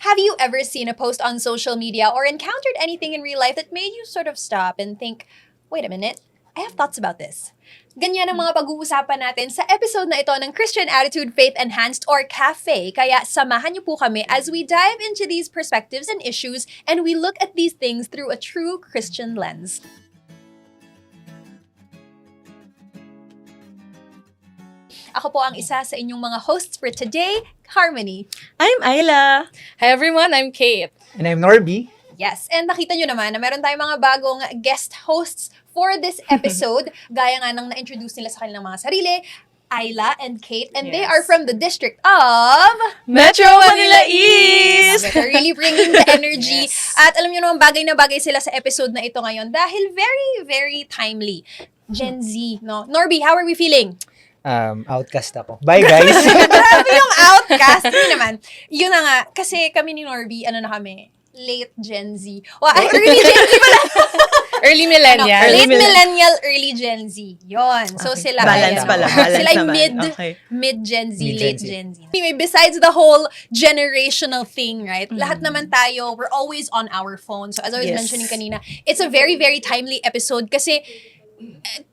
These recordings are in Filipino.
Have you ever seen a post on social media or encountered anything in real life that made you sort of stop and think, wait a minute, I have thoughts about this? Ganyan ang mga pag-uusapan natin sa episode na ito ng Christian Attitude Faith Enhanced or CAFE. Kaya samahan niyo po kami as we dive into these perspectives and issues and we look at these things through a true Christian lens. Ako po ang isa sa inyong mga hosts for today, Harmony. I'm Ayla. Hi everyone, I'm Kate. And I'm Norby. Yes, and nakita nyo naman na meron tayong mga bagong guest hosts for this episode. Gaya nga nang na-introduce nila sa kanilang mga sarili, Ayla and Kate, and they are from the district of Metro Manila East! They're really bringing the energy. Yes. At alam nyo naman, bagay na bagay sila sa episode na ito ngayon dahil very, very timely. Gen Z, no? Norby, how are we feeling? Outcast ako. Bye, guys. Grabe yung outcast. Hindi naman. Yun na nga. Kasi kami ni Norby, ano na kami? Late Gen Z. O, ay, early Gen Z pala. Early millennial. Late millennial, early Gen Z. Yon. So, Okay. sila. Balance ay, pala. ano, Balance sila ay naman. Okay. mid Gen Z, Mid-Gen late Z. Gen Z. Anyway, besides the whole generational thing, right? Lahat naman tayo, we're always on our phone. So, as I was Yes. mentioning kanina, it's a very, very timely episode kasi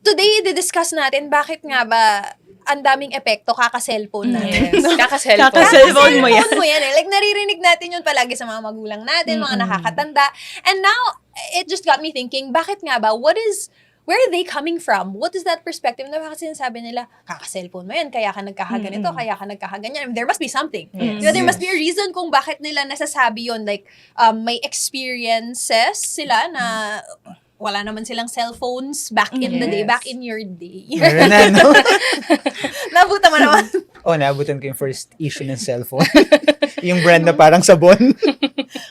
today, di-discuss natin bakit nga ba ang daming epekto kaka-cellphone na. Yes. Kaka-cellphone. Kaka-cellphone mo yan. Cellphone mo yan eh. Like, naririnig natin yun palagi sa mga magulang natin, mga nakakatanda. And now, it just got me thinking, bakit nga ba? Where are they coming from? What is that perspective? Na bakit sinasabi nila, kaka-cellphone mo yan, kaya ka nagkakaganito, kaya ka nagkakaganyan. There must be something. Yes. Diba, there must be a reason kung bakit nila nasasabi yun. Like, may experiences sila na wala naman silang cellphones back in the day, Yes. back in your day. Meron na, no? Nabuta mo naman. Naabutan ko yung first issue ng cellphone. Yung brand na parang sabon.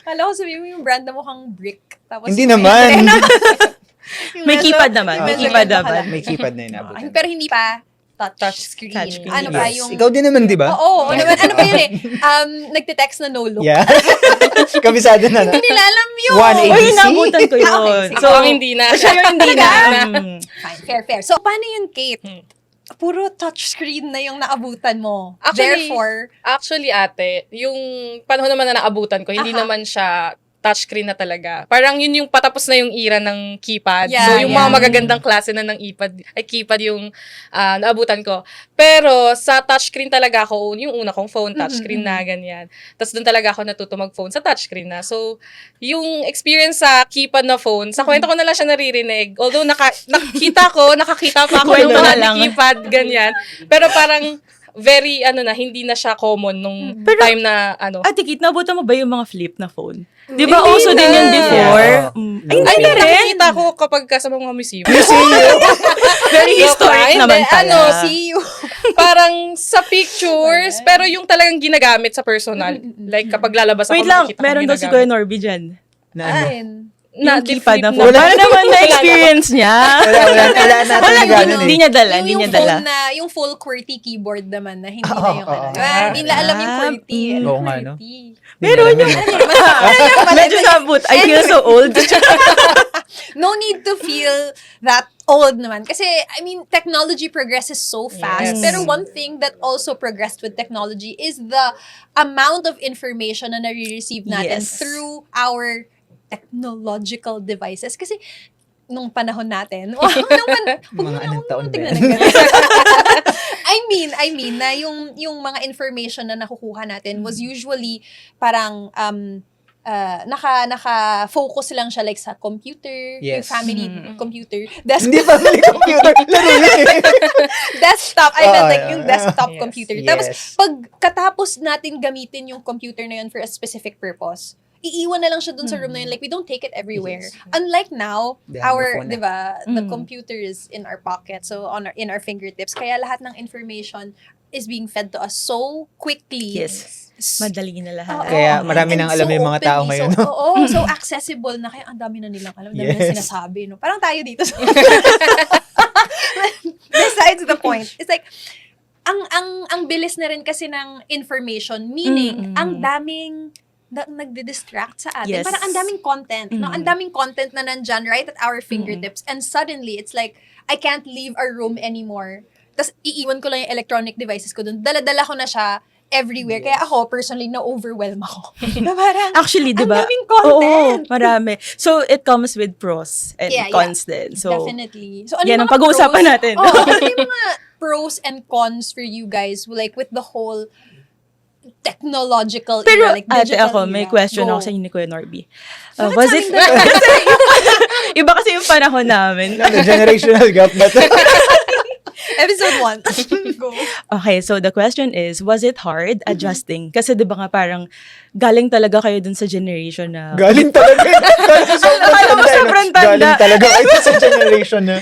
Kala ko sabihin mo yung brand na mukhang brick. Tapos Hindi naman. May keypad naman. May keypad naman. May keypad na yung naabutan. Pero hindi pa touch screen. Touchscreen. Ano pa Yes. yung... Ikaw din naman, di ba? Oo, naman. Ano pa yun eh? Nagte-text na no look. Yeah. Kabisado na, no? Hindi nila alam yun. 180. Uy, nabutan ko yun. Okay, So, hindi na. Siya yung hindi na. Fine, fair. So, paano yun, Kate? Puro touchscreen na yung naabutan mo. Actually, Therefore, Actually, ate, yung panahon naman na naabutan ko, hindi Aha. naman siya touchscreen na talaga. Parang yun yung patapos na yung era ng keypad. Yeah, so, yung yeah. mga magagandang klase na ng keypad yung naabutan ko. Pero sa touchscreen talaga ako, yung una kong phone, touchscreen na, ganyan. Tapos doon talaga ako natuto mag-phone sa touchscreen na. So, yung experience sa keypad na phone, sa kwento ko na lang siya naririnig. Although, nakakita pa ako Kwento ng na mga lang. keypad, ganyan. Pero parang, very, hindi na siya common nung Pero- time na, Ate Kit, nabutan mo ba yung mga flip na phone? Di ba Hindi uso na. din yun before? Yeah, oo. Ay, hindi na rin. nakikita ko kapag sa mga museum. Very historic Hindi, naman pala. see you. Parang sa pictures, pero yung talagang ginagamit sa personal. Like, kapag lalabas ako, Wait lang, makikita ko meron daw si ginagamit. Kuya Norby dyan. Na ano? Ayun. Yung keypad na flip phone. Wala. Paano naman na-experience niya? Wala natin Wala, na gano'n hindi eh. niya dala, hindi Yung niya dala. phone na, yung full QWERTY keyboard naman na hindi Oo, na yung oo. Hindi nila alam yung QWERTY. Ano Oo nga, no? QWERTY? Meron yung... Medyo nabut. I feel so old. No need to feel that old naman. Kasi, I mean, technology progresses so fast. Yes. Pero one thing that also progressed with technology is the amount of information na nare-receive natin Yes. through our technological devices. Kasi, nung panahon natin, huwag Mga anong taon ba tingnan yan? ng ganun. I mean, na yung mga information na nakukuha natin was usually parang, naka-focus lang siya like sa computer, yung Yes. family computer, Hindi family computer. Laro yun eh. desktop, I meant like yung desktop Yes. computer. Yes. Tapos, pagkatapos natin gamitin yung computer na yun for a specific purpose, iiwan na lang siya dun sa room na yun. Like, we don't take it everywhere. Yes. Unlike now, They have our, the phone di ba, the computer is in our pocket, so in our fingertips. Kaya lahat ng information is being fed to us so quickly. Yes. Madali na lahat. Kaya marami nang alam yung mga tao ngayon, no? Oo, so accessible na. Kaya ang dami na nilang alam. Ang dami na Yes. sinasabi. No? Parang tayo dito. Besides the point, it's like, ang bilis na rin kasi ng information, meaning, ang daming nagdi-distract sa atin. Yes. Parang ang daming content. No? Ang daming content na nandyan right at our fingertips. And suddenly, it's like, I can't leave our room anymore. Tapos, iiwan ko lang yung electronic devices ko dun. Dala-dala ko na siya everywhere. Yes. Kaya ako, personally, na-overwhelm ako. Na parang, Actually, di ang ba? daming content. Oo, marami. So, it comes with pros and Yeah, cons din. So, definitely. So, ano yan yung ang mga pag-uusapan pros? natin. Oh, ano yung mga pros and cons for you guys, like, with the whole technological Pero, era, like, ate, digital ako, may era? question Go. ako sa inyo ni Kuya Norby. Bakit Was sa it... aming dalawa? Iba kasi yung panahon namin. Ano, generational gap ba to? Episode 1. Go. Okay, so the question is, was it hard adjusting? Kasi di ba nga parang galing talaga kayo dun sa generation na... Galing talaga. Akala mo sobrang tanda. Galing talaga kayo sa generation na.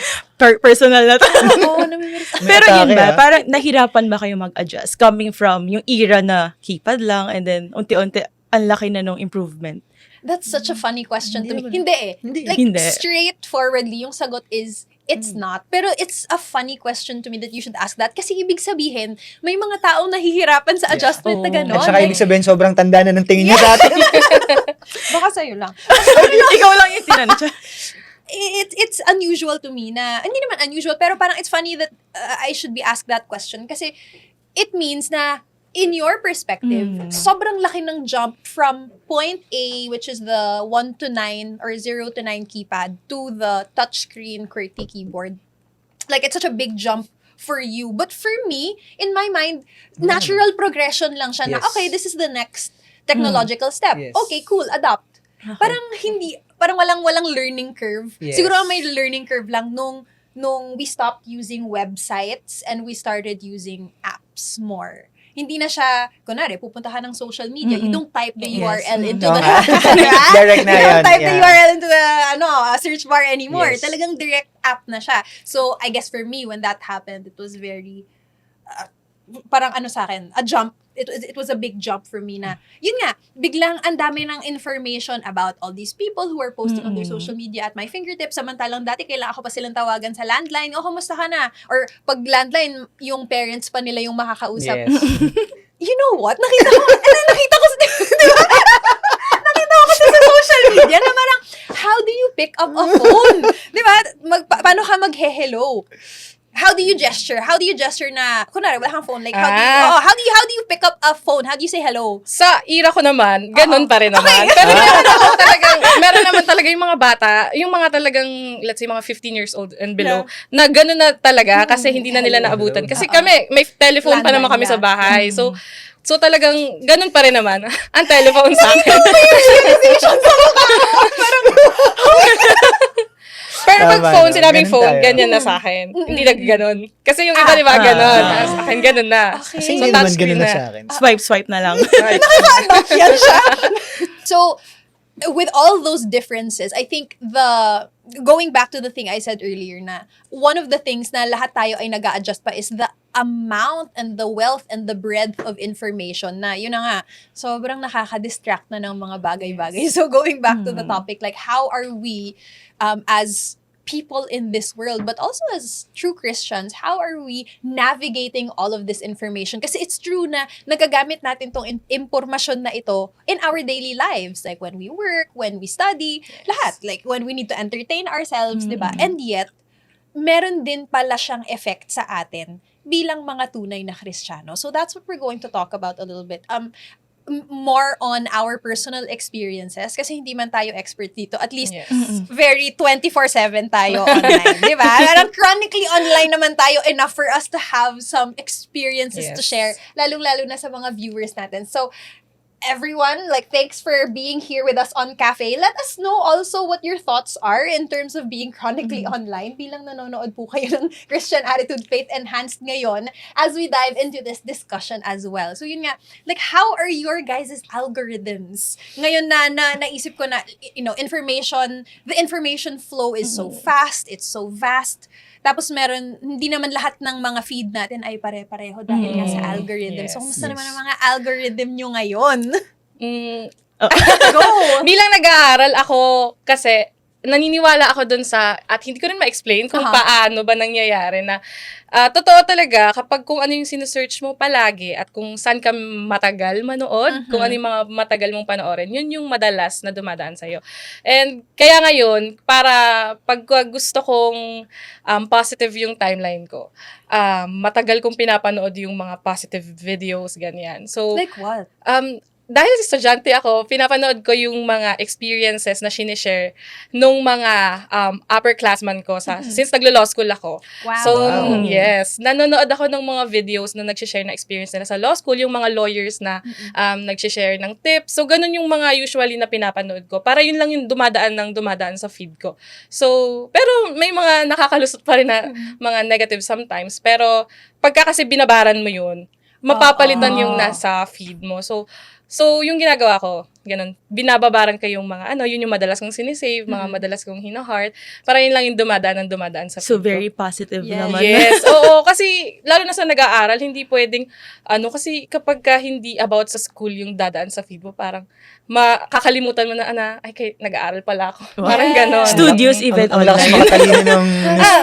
Personal na to. Oo, namimiss. May Pero yun atake, ba, ah. parang nahirapan ba kayo mag-adjust? Coming from yung era na keypad lang and then unti-unti ang laki na nung improvement. That's such a funny question to me. Hindi Hindi eh. Hindi. Like, Hindi. straightforwardly, yung sagot is, it's not. Pero it's a funny question to me that you should ask that. Kasi ibig sabihin, may mga taong nahihirapan sa adjustment na Oo. gano'n. At saka Like, ibig sabihin, sobrang tanda na ng tingin niya sa atin. baka sa'yo lang. Ikaw lang yung tinanong siya. It's unusual to me na, hindi naman unusual, pero parang it's funny that I should be asked that question. Kasi it means na, in your perspective, sobrang laki ng jump from point A, which is the 1 to 9 or 0 to 9 keypad, to the touchscreen QWERTY keyboard. Like, it's such a big jump for you. But for me, in my mind, natural progression lang siya na, Yes. okay, this is the next technological step. Yes. Okay, cool, adopt. Parang walang learning curve. Yes. Siguro ang may learning curve lang nung we stopped using websites and we started using apps more. Hindi na siya, kunwari, pupunta ka ng social media, you don't type the Yes. URL into Oo the, nga. Diba? Direct na You don't yun, type the yeah. URL into the search bar anymore. Yes. Talagang direct app na siya. So, I guess for me, when that happened, it was very, parang sa akin, a jump. It was a big jump for me na, yun nga, biglang ang dami ng information about all these people who are posting on their social media at my fingertips. Samantalang dati, kailangan ako pa silang tawagan sa landline. O, kumusta ka na? Or pag landline, yung parents pa nila yung makakausap. Yes. You know what? Nakita ko sa, di ba? Nakita ko kasi sa social media na parang, how do you pick up a phone? Di ba? Paano ka mag-hello? How do you gesture? How do you gesture na, kunwari, wala kang phone, like, how do you pick up a phone? How do you say hello? Sa era ko naman, ganun pa rin naman. Pero meron naman talaga yung mga bata, yung mga talagang, let's say, mga 15 years old and below, na ganun na talaga kasi hindi na nila naabutan. Kasi kami, may telephone pa naman kami sa bahay. So talagang ganun pa rin naman ang telephone sa akin. Pero pag Tama, phone, no? sinabing Ganun phone, tayo. ganyan na sa akin. Hindi na ganon. Kasi yung iba, di ba, ganon. Sa akin, ganon na. Okay. Kasi hindi naman touchscreen ganun na sa akin. Swipe na lang. Yan siya. So, with all those differences, I think going back to the thing I said earlier na one of the things na lahat tayo ay nag-a-adjust pa is the amount and the wealth and the breadth of information na yun na nga, sobrang nakaka-distract na ng mga bagay-bagay. So going back to the topic, like how are we as people in this world, but also as true Christians, how are we navigating all of this information? Kasi it's true na nagagamit natin tong impormasyon na ito in our daily lives. Like when we work, when we study, lahat. Like when we need to entertain ourselves, di ba? And yet, meron din pala siyang effect sa atin bilang mga tunay na Kristiyano. So that's what we're going to talk about a little bit. More on our personal experiences kasi hindi man tayo expert dito. At least, Yes. very 24/7 tayo online. Di ba? Parang chronically online naman tayo enough for us to have some experiences to Yes. share. Lalong-lalo na sa mga viewers natin. So, everyone, like, thanks for being here with us on Cafe. Let us know also what your thoughts are in terms of being chronically online. Bilang nanonood po kayo ng Christian Attitude Faith Enhanced ngayon as we dive into this discussion as well. So yun nga, like, how are your guys' algorithms? Ngayon na naisip ko na, the information flow is so fast, it's so vast. Tapos hindi naman lahat ng mga feed natin ay pare-pareho dahil nga sa algorithm. So, Yes. kumusta naman ang mga algorithm nyo ngayon? Mm, Go! bilang nag-aaral ako, kasi naniniwala ako dun sa, at hindi ko rin ma-explain kung Aha. paano ba nangyayari na, totoo talaga, kapag kung ano yung sinesearch mo palagi at kung saan ka matagal manood, kung ano yung mga matagal mong panoorin, yun yung madalas na dumadaan sa'yo. And kaya ngayon, para pag gusto kong positive yung timeline ko, matagal kong pinapanood yung mga positive videos, ganyan. So, Like what? dahil estudyante ako, pinapanood ko yung mga experiences na sinishare nung mga upperclassmen ko since naglo-law school ako. Wow. So, Wow. yes, nanonood ako ng mga videos na nag-share na experience nila sa law school, yung mga lawyers na nag-share ng tips. So, ganun yung mga usually na pinapanood ko. Para yun lang yung dumadaan sa feed ko. So, pero may mga nakakalusot pa rin na mga negative sometimes. Pero, pagka kasi binabaran mo yun, mapapalitan yung nasa feed mo. So, yung ginagawa ko, ganun, binababaran ko yung mga, yun yung madalas kong sinisave, mga madalas kong hina-heart, para yun lang yung dumadaan sa So, feed ko. very positive Yes. naman. Yes, oo, kasi lalo na sa nag-aaral, hindi pwedeng, kasi kapag ka hindi about sa school yung dadaan sa feed mo, parang makakalimutan mo na, ay, nag-aaral pala ako. Wow. Parang ganon. Studios, event Ang lakas online. makatalino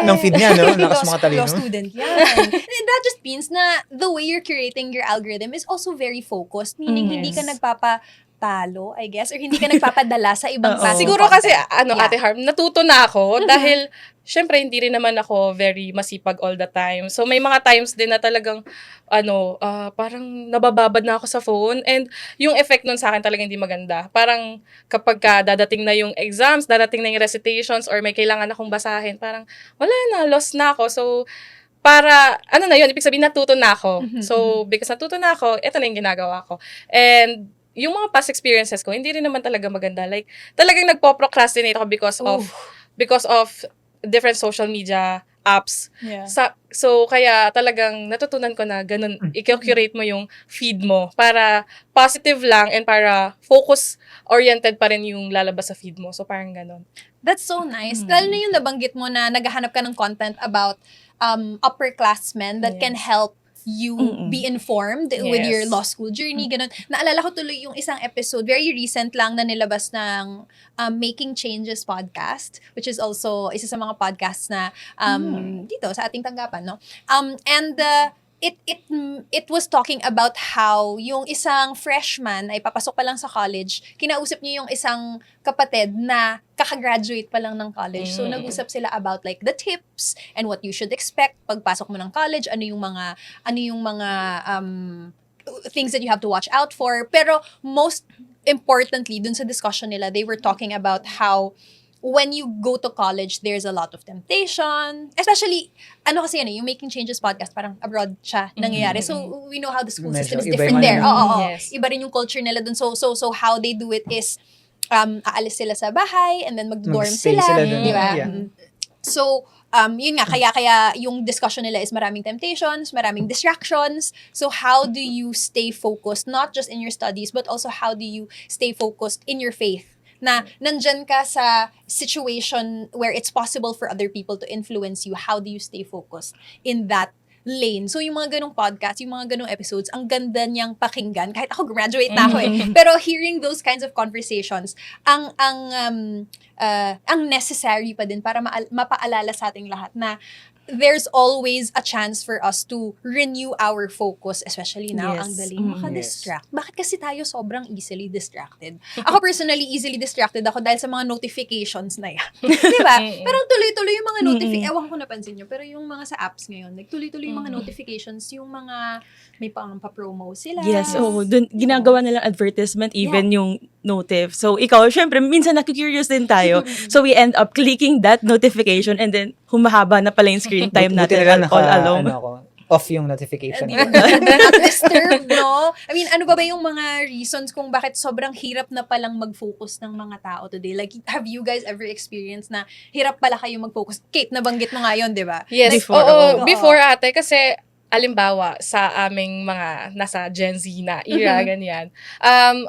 ng feed niya, no? Ang lakas Law makatalino. student yan. And that just means na the way you're curating your algorithm is also very focused. Meaning, hindi ka nagpapatalo, I guess, or hindi ka nagpapadala sa ibang Oo. klaseng Siguro kasi, content. Yeah. Ate Harm, natuto na ako dahil, syempre, hindi rin naman ako very masipag all the time. So, may mga times din na talagang, parang nabababad na ako sa phone and yung effect nun sa akin talagang hindi maganda. Parang kapag dadating na yung exams, dadating na yung recitations, or may kailangan akong basahin, parang wala na, lost na ako. So, para, yun, ibig sabihin natuto na ako. So, because natuto na ako, ito na yung ginagawa ko. And, yung mga past experiences ko, hindi rin naman talaga maganda. Like, talagang nagpo-procrastinate ako because of different social media apps. Yeah. So, kaya talagang natutunan ko na ganun, i-curate mo yung feed mo para positive lang and para focus-oriented pa rin yung lalabas sa feed mo. So, parang ganun. That's so nice. Lalo na yung nabanggit mo na naghahanap ka ng content about upperclassmen that can help you be informed with your law school journey, ganun. Naalala ko tuloy yung isang episode, very recent lang na nilabas ng Making Changes podcast, which is also isa sa mga podcasts na dito sa ating tanggapan, no? It was talking about how yung isang freshman ay papasok pa lang sa college, kinausap niya yung isang kapatid na kakagraduate pa lang ng college. So, nag-usap sila about like the tips and what you should expect pagpasok mo ng college, ano yung mga things that you have to watch out for. Pero most importantly, dun sa discussion nila, they were talking about how when you go to college, there's a lot of temptation. Especially, kasi yung Making Changes podcast, parang abroad siya nangyayari. So, we know how the school system is Medyo iba different yung there. Oo. Yes. Iba rin yung culture nila dun. So how they do it is, aalis sila sa bahay and then mag-dorm Mag-stay sila. sila dun, Di ba? yeah. So, yun nga, kaya yung discussion nila is maraming temptations, maraming distractions. So, how do you stay focused, not just in your studies, but also how do you stay focused in your faith? Na nandyan ka sa situation where it's possible for other people to influence you. How do you stay focused in that lane? So, yung mga ganong podcast, yung mga ganong episodes, ang ganda niyang pakinggan. Kahit ako, graduate na ako Pero hearing those kinds of conversations, ang necessary pa din para mapaalala sa ating lahat na there's always a chance for us to renew our focus, especially now, Yes. ang daling makadistract. Bakit kasi tayo sobrang easily distracted? Ako personally, easily distracted ako dahil sa mga notifications na yan. Diba? Parang tuloy-tuloy yung mga ewan ko napansin nyo, pero yung mga sa apps ngayon, tuloy-tuloy yung mga notifications, yung mga may pa-promo sila. Yes, dun, ginagawa nilang advertisement, even yung notif. So, ikaw, syempre, minsan nakikurious din tayo. So, we end up clicking that notification and then humahaba na pala yung screen time Buti natin na lang all along. off yung notification. Do not disturb, no? I mean, ano ba yung mga reasons kung bakit sobrang hirap na palang mag-focus ng mga tao today? Like, have you guys ever experienced na hirap pala kayo mag-focus? Kate, nabanggit mo nga yun, di ba? Yes, Before, before ate, kasi alimbawa, sa aming mga nasa Gen Z na era, ganyan,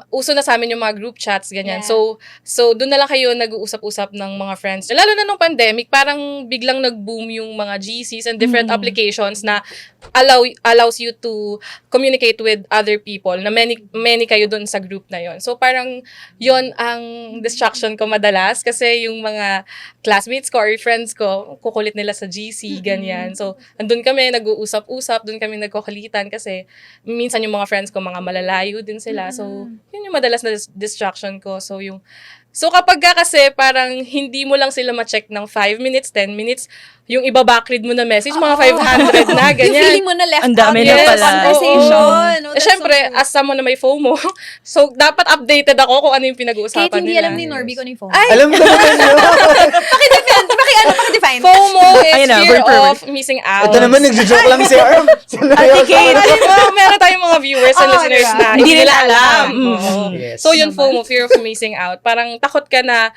uso na sa amin yung mga group chats, ganyan. Yeah. So doon na lang kayo nag-uusap-usap ng mga friends. Lalo na nung pandemic, parang biglang nag-boom yung mga GCs and different applications na allows you to communicate with other people, na many kayo doon sa group na yon. So parang yon ang distraction ko madalas, kasi yung mga classmates ko or friends ko, kukulit nila sa GC, ganyan. So andun kami, nag-uusap-usap, doon kami nagkukulitan, kasi minsan yung mga friends ko, mga malalayo din sila. So yun yung madalas na distraction ko. So kapag kasi parang hindi mo lang sila ma-check ng 5 minutes, 10 minutes, yung iba backread mo na message, mga 500 na, ganyan. Yung feeling mo na left Ang out dami in na the pala. conversation. No, that's Siyempre, so true. as someone na may FOMO, so dapat updated ako kung ano yung pinag-uusapan Kahit hindi nila. alam ni Norby kung ano yung phone. Alam ko naman yun. Pakidefine. FOMO is Ayun na, fear word per word. of missing out. Ito naman, nagjo-joke lang si Arm. Kate. Alam mo, meron tayong mga viewers and Oo, listeners diba? na Hindi hindi nila nila alam. alam. Oo. Yes. So yun, FOMO, fear of missing out. Parang takot ka na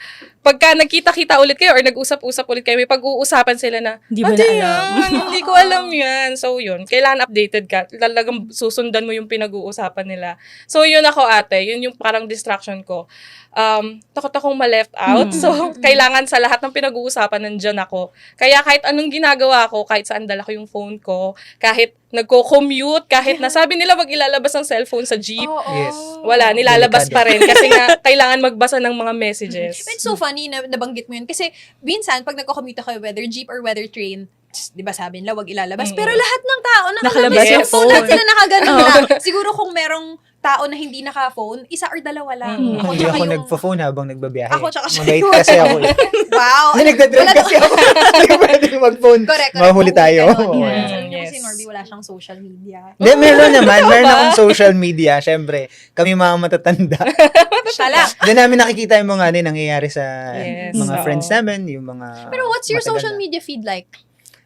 pagka nagkita-kita ulit kayo or nag-usap-usap ulit kayo, may pag-uusapan sila na, Hindi mo na "Ate, alam." yan, hindi ko alam yan. So yun, kailangan updated ka. Talagang susundan mo yung pinag-uusapan nila. So yun ako, ate. Yun yung parang distraction ko. Takot akong ma-left out. So, kailangan sa lahat ng pinag-uusapan, nandyan ako. Kaya kahit anong ginagawa ko, kahit saan dala ko yung phone ko, kahit nagko-commute, kahit nasabi nila wag ilalabas ang cellphone sa jeep, Yes. wala, nilalabas Delikado. pa rin. Kasi nga, kailangan magbasa ng mga messages. It's so funny na nabanggit mo yun. Kasi minsan, pag nagko-commute kayo, whether jeep or whether train, di ba sabi nila, wag ilalabas. Pero lahat ng tao, nakalabas Nakalabas yung yung phone. phone. Lahat sila nakaganon lang. Siguro kung merong tao na hindi naka-phone, isa or dalawa lang. Ako Hindi tsaka ako yung... nagpo-phone habang nagbabiyahe. Ako tsaka siya. Mabait kasi ako. Wow. Hindi, nagdadrive kasi ako. Hindi pwedeng mag-phone. Correct. Mahuli tayo. Ganun, Oo. yeah. Mm, Sabi niyo yes. kasi Norby, wala siyang social media. Hindi, meron naman. Meron akong social media. Siyempre, kami mga matatanda. Siya lang. Doon namin nakikita yung mga nangyayari sa Yes, mga oo. friends namin, yung mga Pero what's your matagal social na. media feed like?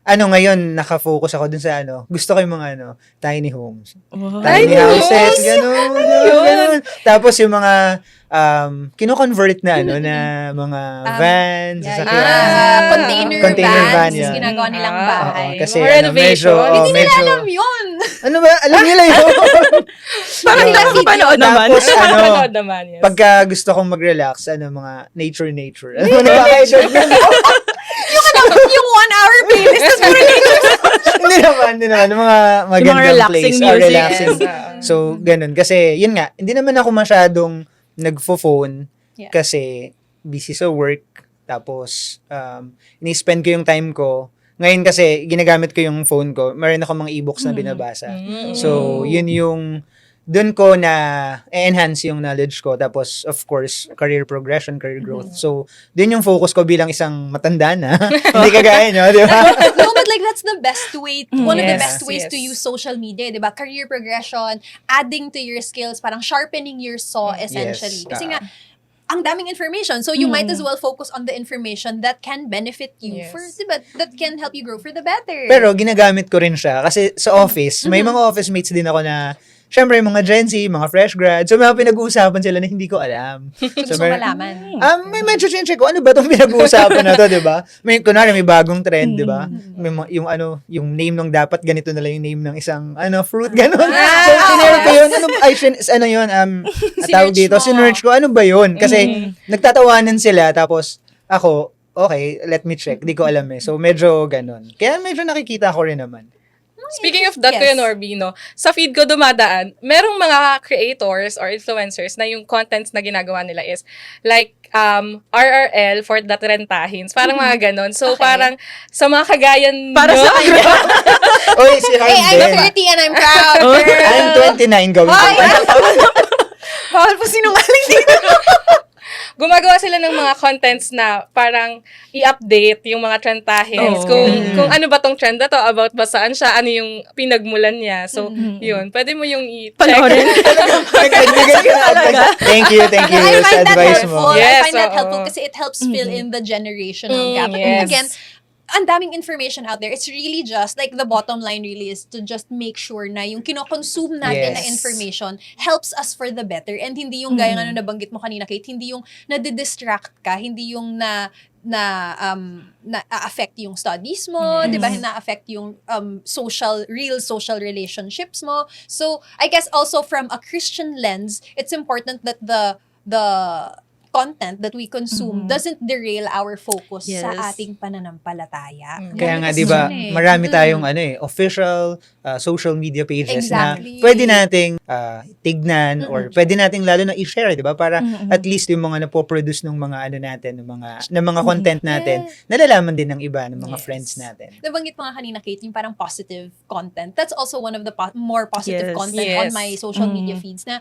Ngayon, nakafocus ako dun sa gusto ko yung mga tiny homes. Wow. Tiny Tiny houses, homes? ganun. Tapos yung mga kino-convert na na mga vans, sasakyan. Container van, vans. yeah. Ginagawa nilang Ah, bahay. Oo, kasi Mga renovation. Hindi nila medyo, alam yun. ano ba? Alam nila yun. Parang hindi ako kapanood naman. Tapos Napanood naman, yes. pagka gusto kong mag-relax, mga nature. Ano ba kayo doon? Yung 1 hour playlist. Tas puro nature. Hindi naman. Yung mga magandang relaxing place. music. Relaxing. Yes. So, ganun. Kasi, yun nga, hindi naman ako masyadong nagfo-phone Yeah. kasi busy sa work. Tapos, ini-spend ko yung time ko. Ngayon kasi, ginagamit ko yung phone ko. Meron ako mga e-books na binabasa. So, yun yung doon ko na enhance yung knowledge ko. Tapos, of course, career progression, career growth. So, doon yung focus ko bilang isang matanda na. Hindi kagaya nyo, di ba? No, but like that's the best way, one of the Yes, best ways yes. to use social media, di ba? Career progression, adding to your skills, parang sharpening your saw essentially. Yes. Kasi nga, ang daming information. So you might as well focus on the information that can benefit you Yes. for, di ba? That can help you grow for the better. Pero, ginagamit ko rin siya. Kasi sa office, may mga office mates din ako na syempre, mga Gen Z, mga fresh grad. So, may mga pinag-uusapan sila na hindi ko alam. gusto meron- malaman. May medyo check ko, ano ba itong pinag-uusapan na to, di ba? May, may bagong trend, di ba? May yung name nung dapat ganito na lang yung name ng isang, fruit, gano'n. So, sinare ko yun, yun, tawag dito, mo. sinerch ko, ano ba yun? Kasi, nagtatawanan sila, tapos, ako, okay, let me check, di ko alam eh. So, medyo ganun. Kaya medyo nakikita ko rin naman. Speaking of that, Yes. Kuya Norby, sa feed ko dumadaan, merong mga creators or influencers na yung contents na ginagawa nila is like RRL for the Rentahins. Parang mga ganon. So, Okay. parang sa mga kagayan Para sa kanya. Oy, si Harm Hey, I'm din. 30 and I'm proud, Oh. girl. I'm 29 going Ay, to bawal po sinungaling dito. Gumagawa sila ng mga contents na parang i-update yung mga trendahins. Oo. Kung ano ba tong trend na to, about ba saan siya, ano yung pinagmulan niya. So, yun. Pwede mo yung i-check. Panoorin. Nagbigay ka na advice. Thank you I sa find that advice helpful. mo. Yes, I find that oo. helpful kasi it helps fill in the generational gap. And yes. again, ang daming information out there. It's really just, like, the bottom line really is to just make sure na yung kino-consume natin na Yes. information helps us for the better. And hindi yung gaya nga nabanggit mo kanina, Kate, hindi yung nadidistract ka, hindi yung na-affect yung studies mo, di ba? Na-affect yung real social relationships mo. So, I guess also from a Christian lens, it's important that the content that we consume doesn't derail our focus sa Yes. ating pananampalataya. Ang Kaya dami nga, kasi di ba, yun eh. marami tayong official social media pages Exactly. na pwede nating tignan or pwede nating lalo na i-share, di ba? Para at least yung mga napoproduce ng mga natin, ng mga content natin, nalalaman din ng iba, ng mga Yes. friends natin. Nabanggit mo nga kanina, Kate, yung parang positive content. That's also one of the more positive Yes. content Yes. on my social media feeds na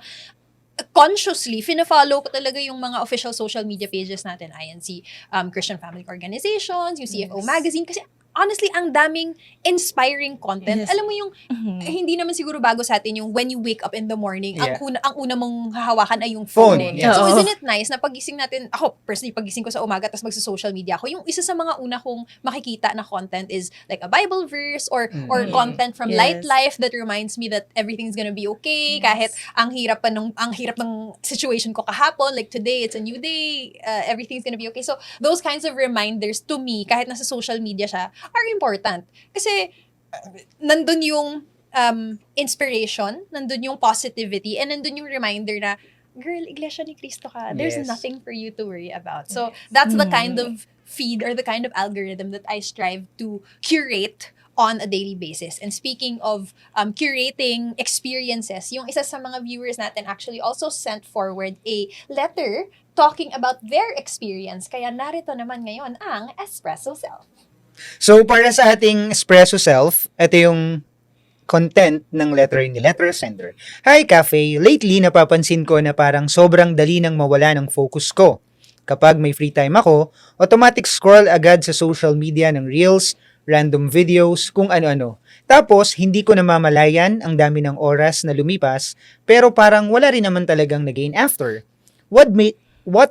consciously, fina-follow ko talaga yung mga official social media pages natin. INC, Christian Family Organizations, yung CFO Magazine. Kasi honestly, ang daming inspiring content. Yes. Alam mo yung, hindi naman siguro bago sa atin yung when you wake up in the morning, Yeah. ang una mong hahawakan ay yung phone. Phone, yeah. So, Oo. isn't it nice na pagising natin, ako, personally, pagising ko sa umaga, tapos magsa-social media ako, yung isa sa mga una kong makikita na content is like a Bible verse or content from Yes. Light Life that reminds me that everything's gonna be okay, kahit ang hirap ng situation ko kahapon, like today, it's a new day, everything's gonna be okay. So, those kinds of reminders to me, kahit nasa social media siya, are important. Kasi, nandun yung inspiration, nandun yung positivity, and nandun yung reminder na, girl, Iglesia ni Cristo ka. There's Yes. nothing for you to worry about. So, that's the kind of feed or the kind of algorithm that I strive to curate on a daily basis. And speaking of curating experiences, yung isa sa mga viewers natin actually also sent forward a letter talking about their experience. Kaya narito naman ngayon ang Espresso Self. So, para sa ating espresso self, ito yung content ng letter ni letter sender. Hi, Cafe. Lately, napapansin ko na parang sobrang dali nang mawala ng focus ko. Kapag may free time ako, automatic scroll agad sa social media ng reels, random videos, kung ano-ano. Tapos, hindi ko namamalayan ang dami ng oras na lumipas, pero parang wala rin naman talagang nagain after. What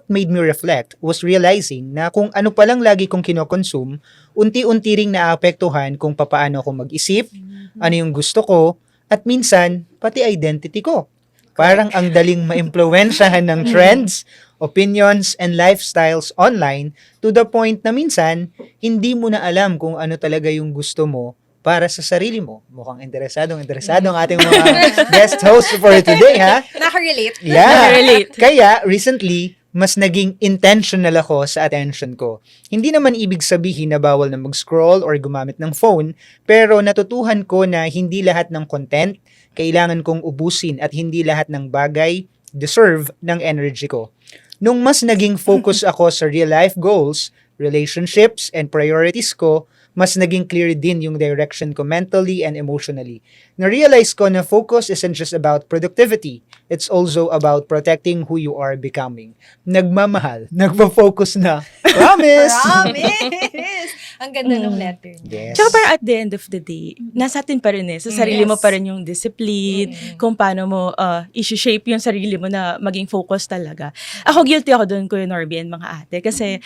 made me reflect was realizing na kung ano palang lagi kong kinokonsume, unti-unti ring naapektuhan kung papaano ako mag-isip, ano yung gusto ko, at minsan, pati identity ko. Parang ang daling maimpluwensyahan ng trends, opinions, and lifestyles online to the point na minsan, hindi mo na alam kung ano talaga yung gusto mo para sa sarili mo. Mukhang interesado ang ating mga guest hosts for today, ha? Nakarelate. Yeah. Nakarelate. Kaya, recently, mas naging intentional ako sa attention ko. Hindi naman ibig sabihin na bawal na mag-scroll or gumamit ng phone, pero natutuhan ko na hindi lahat ng content kailangan kong ubusin at hindi lahat ng bagay deserve ng energy ko. Nung mas naging focus ako sa real-life goals, relationships, and priorities ko, mas naging clear din yung direction ko mentally and emotionally. Na-realize ko na focus isn't just about productivity. It's also about protecting who you are becoming. Nagmamahal. Nagpo-focus na. Promise! Promise! Ang ganda ng letter niya. Yes. Tsaka parang at the end of the day, nasa atin pa rin sa sarili mo Yes. pa rin yung discipline, kung paano mo isi-shape yung sarili mo na maging focus talaga. Ako guilty ako doon, Kuya Norby and mga ate, kasi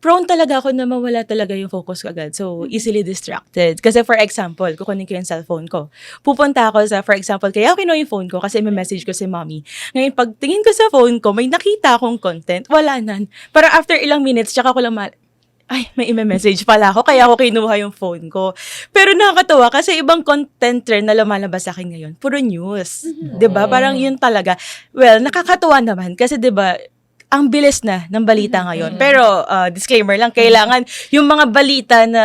prone talaga ako na mawala talaga yung focus ko agad. So, easily distracted. Kasi for example, kukunin ko yung cellphone ko. Pupunta ako sa, for example, kaya ako kinuha yung phone ko kasi may message ko si mommy. Ngayon, pag tingin ko sa phone ko, may nakita akong content, wala nan. Parang after ilang minutes, tsaka ko lang ay, may message pala ako, kaya ako kinuha yung phone ko. Pero nakakatawa kasi ibang content trend na lumalabas sa akin ngayon, puro news. 'Di ba? Parang yun talaga. Well, nakakatawa naman kasi 'di ba, ang bilis na ng balita ngayon. Pero disclaimer lang, kailangan yung mga balita na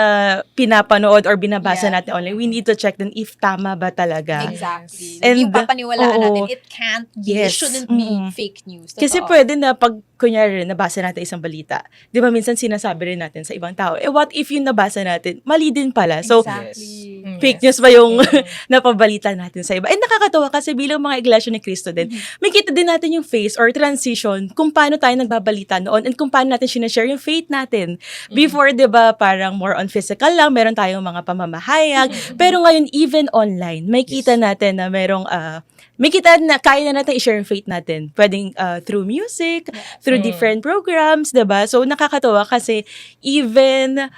pinapanood or binabasa natin online, we need to check din if tama ba talaga. Exactly. And, yung papaniwalaan oo. natin, it can't be, it Yes. shouldn't be fake news. Kasi Totoo. pwede na pag, kunyari, nabasa natin isang balita, di ba minsan sinasabi rin natin sa ibang tao, what if yung nabasa natin, mali din pala. So, Exactly. fake news ba yung napabalita natin sa iba? And nakakatawa kasi bilang mga Iglesia ni Cristo din, may kita din natin yung phase or transition kung paano tayo nagbabalita noon and kung paano natin sinashare yung faith natin. Before, di ba, parang more on physical lang, meron tayong mga pamamahayag. Pero ngayon, even online, may kita natin na merong may kita na kaya na natin i-share yung faith natin. Pwedeng through music, through different programs, diba? So, nakakatawa kasi even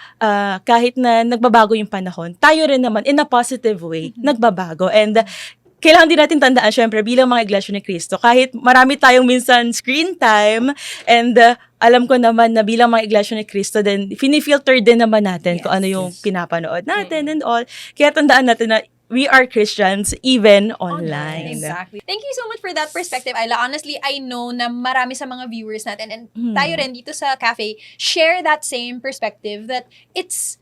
kahit na nagbabago yung panahon, tayo rin naman in a positive way, nagbabago. And kailangan din natin tandaan, syempre, bilang mga Iglesia ni Cristo, kahit marami tayong minsan screen time, and alam ko naman na bilang mga Iglesia ni Cristo, then finifilter din naman natin kung ano yung pinapanood natin and all. Kaya tandaan natin na we are Christians even online. Exactly. Thank you so much for that perspective, Ayla. Honestly, I know na marami sa mga viewers natin and tayo rin dito sa cafe share that same perspective that it's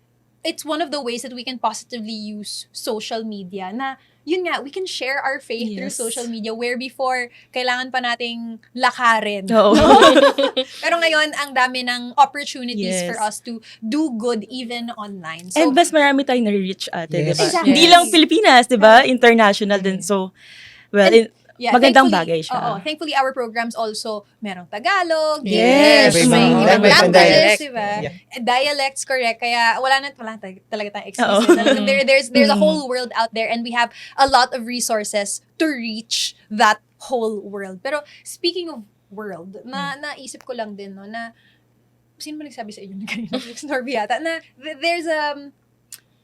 one of the ways that we can positively use social media na yun nga, we can share our faith through social media where before, kailangan pa nating lakarin. Oo. Pero ngayon, ang dami ng opportunities for us to do good even online. So, And mas marami tayong na-reach ate, Yes. diba? Exactly. Hindi lang Pilipinas, diba? International din. So, well, magandang bagay siya. Thankfully, our programs also, merong Tagalog, Yes. English, May may ibang may languages, dialect. diba? Yeah. Dialects, correct. Kaya wala talaga tayong Oo. excuses. Talagang there's a whole world out there and we have a lot of resources to reach that whole world. Pero speaking of world, naisip ko lang din, no, na sino ba nagsabi sa inyo kanina? Norby yata, na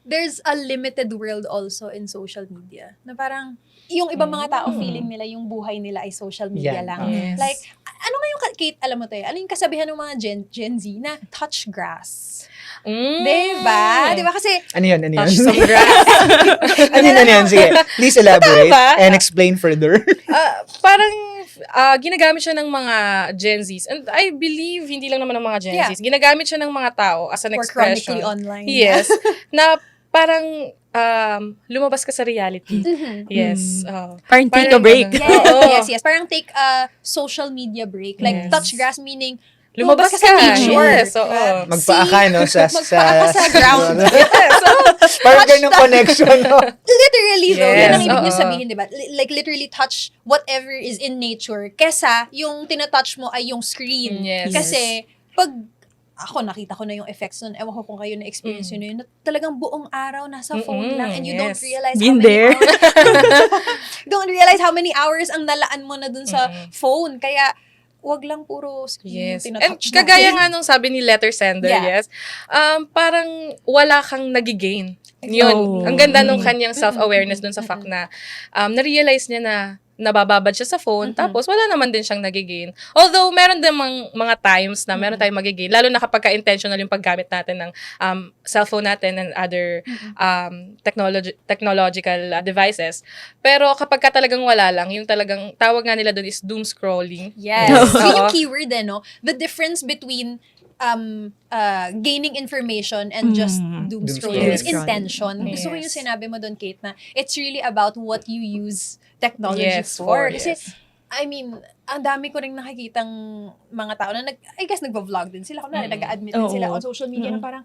there's a limited world also in social media. Na parang, yung ibang mga tao feeling nila yung buhay nila ay social media Yan. lang. Yes. Like, ano nga yung, Kate, alam mo to ano yung kasabihan ng mga Gen Z na touch grass? Diba? Diba? Kasi, Ano yun? Touch some grass. Ano yun? Sige, please elaborate ba? and explain further. Parang ginagamit siya ng mga Gen Zs. And I believe, hindi lang naman ng mga Gen Yeah. Zs. Ginagamit siya ng mga tao as an or expression. chronically online. Yes. Na parang lumabas ka sa reality. Yes. Parang take a break. Yes. Parang take a social media break. Like, Yes. touch grass meaning, Lumabas sa ka. nature. Yes, oo. Diba? Magpaa ka, no? Magpaa ka sa ground. Parang ganun connection, no? Literally, though, Yes, yan ang ibig niyo oo. sabihin, di ba? Like, literally touch whatever is in nature. Kesa, yung tinatouch mo ay yung screen. Yes. Kasi, pag ako, nakita ko na yung effects nun. Ewan ko kung kayo na-experience yun na yun. Na talagang buong araw nasa phone lang and you don't yes. realize Been how many there. hours. Don't realize how many hours ang nalaan mo na dun sa phone. Kaya, wag lang puro screen Yes. yung And tinatouch kagaya natin. nga nung sabi ni letter sender, Yeah. yes, parang wala kang nagigain. Yun. Oh. Ang ganda nung kanyang self-awareness dun sa fact na na-realize niya na nabababad siya sa phone, tapos wala naman din siyang nagigain. Although, meron din mga times na meron tayong magigain, lalo na kapag ka-intentional yung paggamit natin ng cellphone natin and other technological devices. Pero kapag ka talagang wala lang, yung talagang tawag nga nila doon is doom scrolling. Yes. Oo. Yun yung keyword no? The difference between gaining information and just doom scrolling is scrolling. intention. Gusto ko yung Yes. sinabi mo doon, Kate, na it's really about what you use technology Yes, for. for, Kasi, yes. I mean, ang dami ko rin nakikitang mga tao na I guess nagvo-vlog din sila. Kunwari, nag-admit din Oo. sila on social media na parang,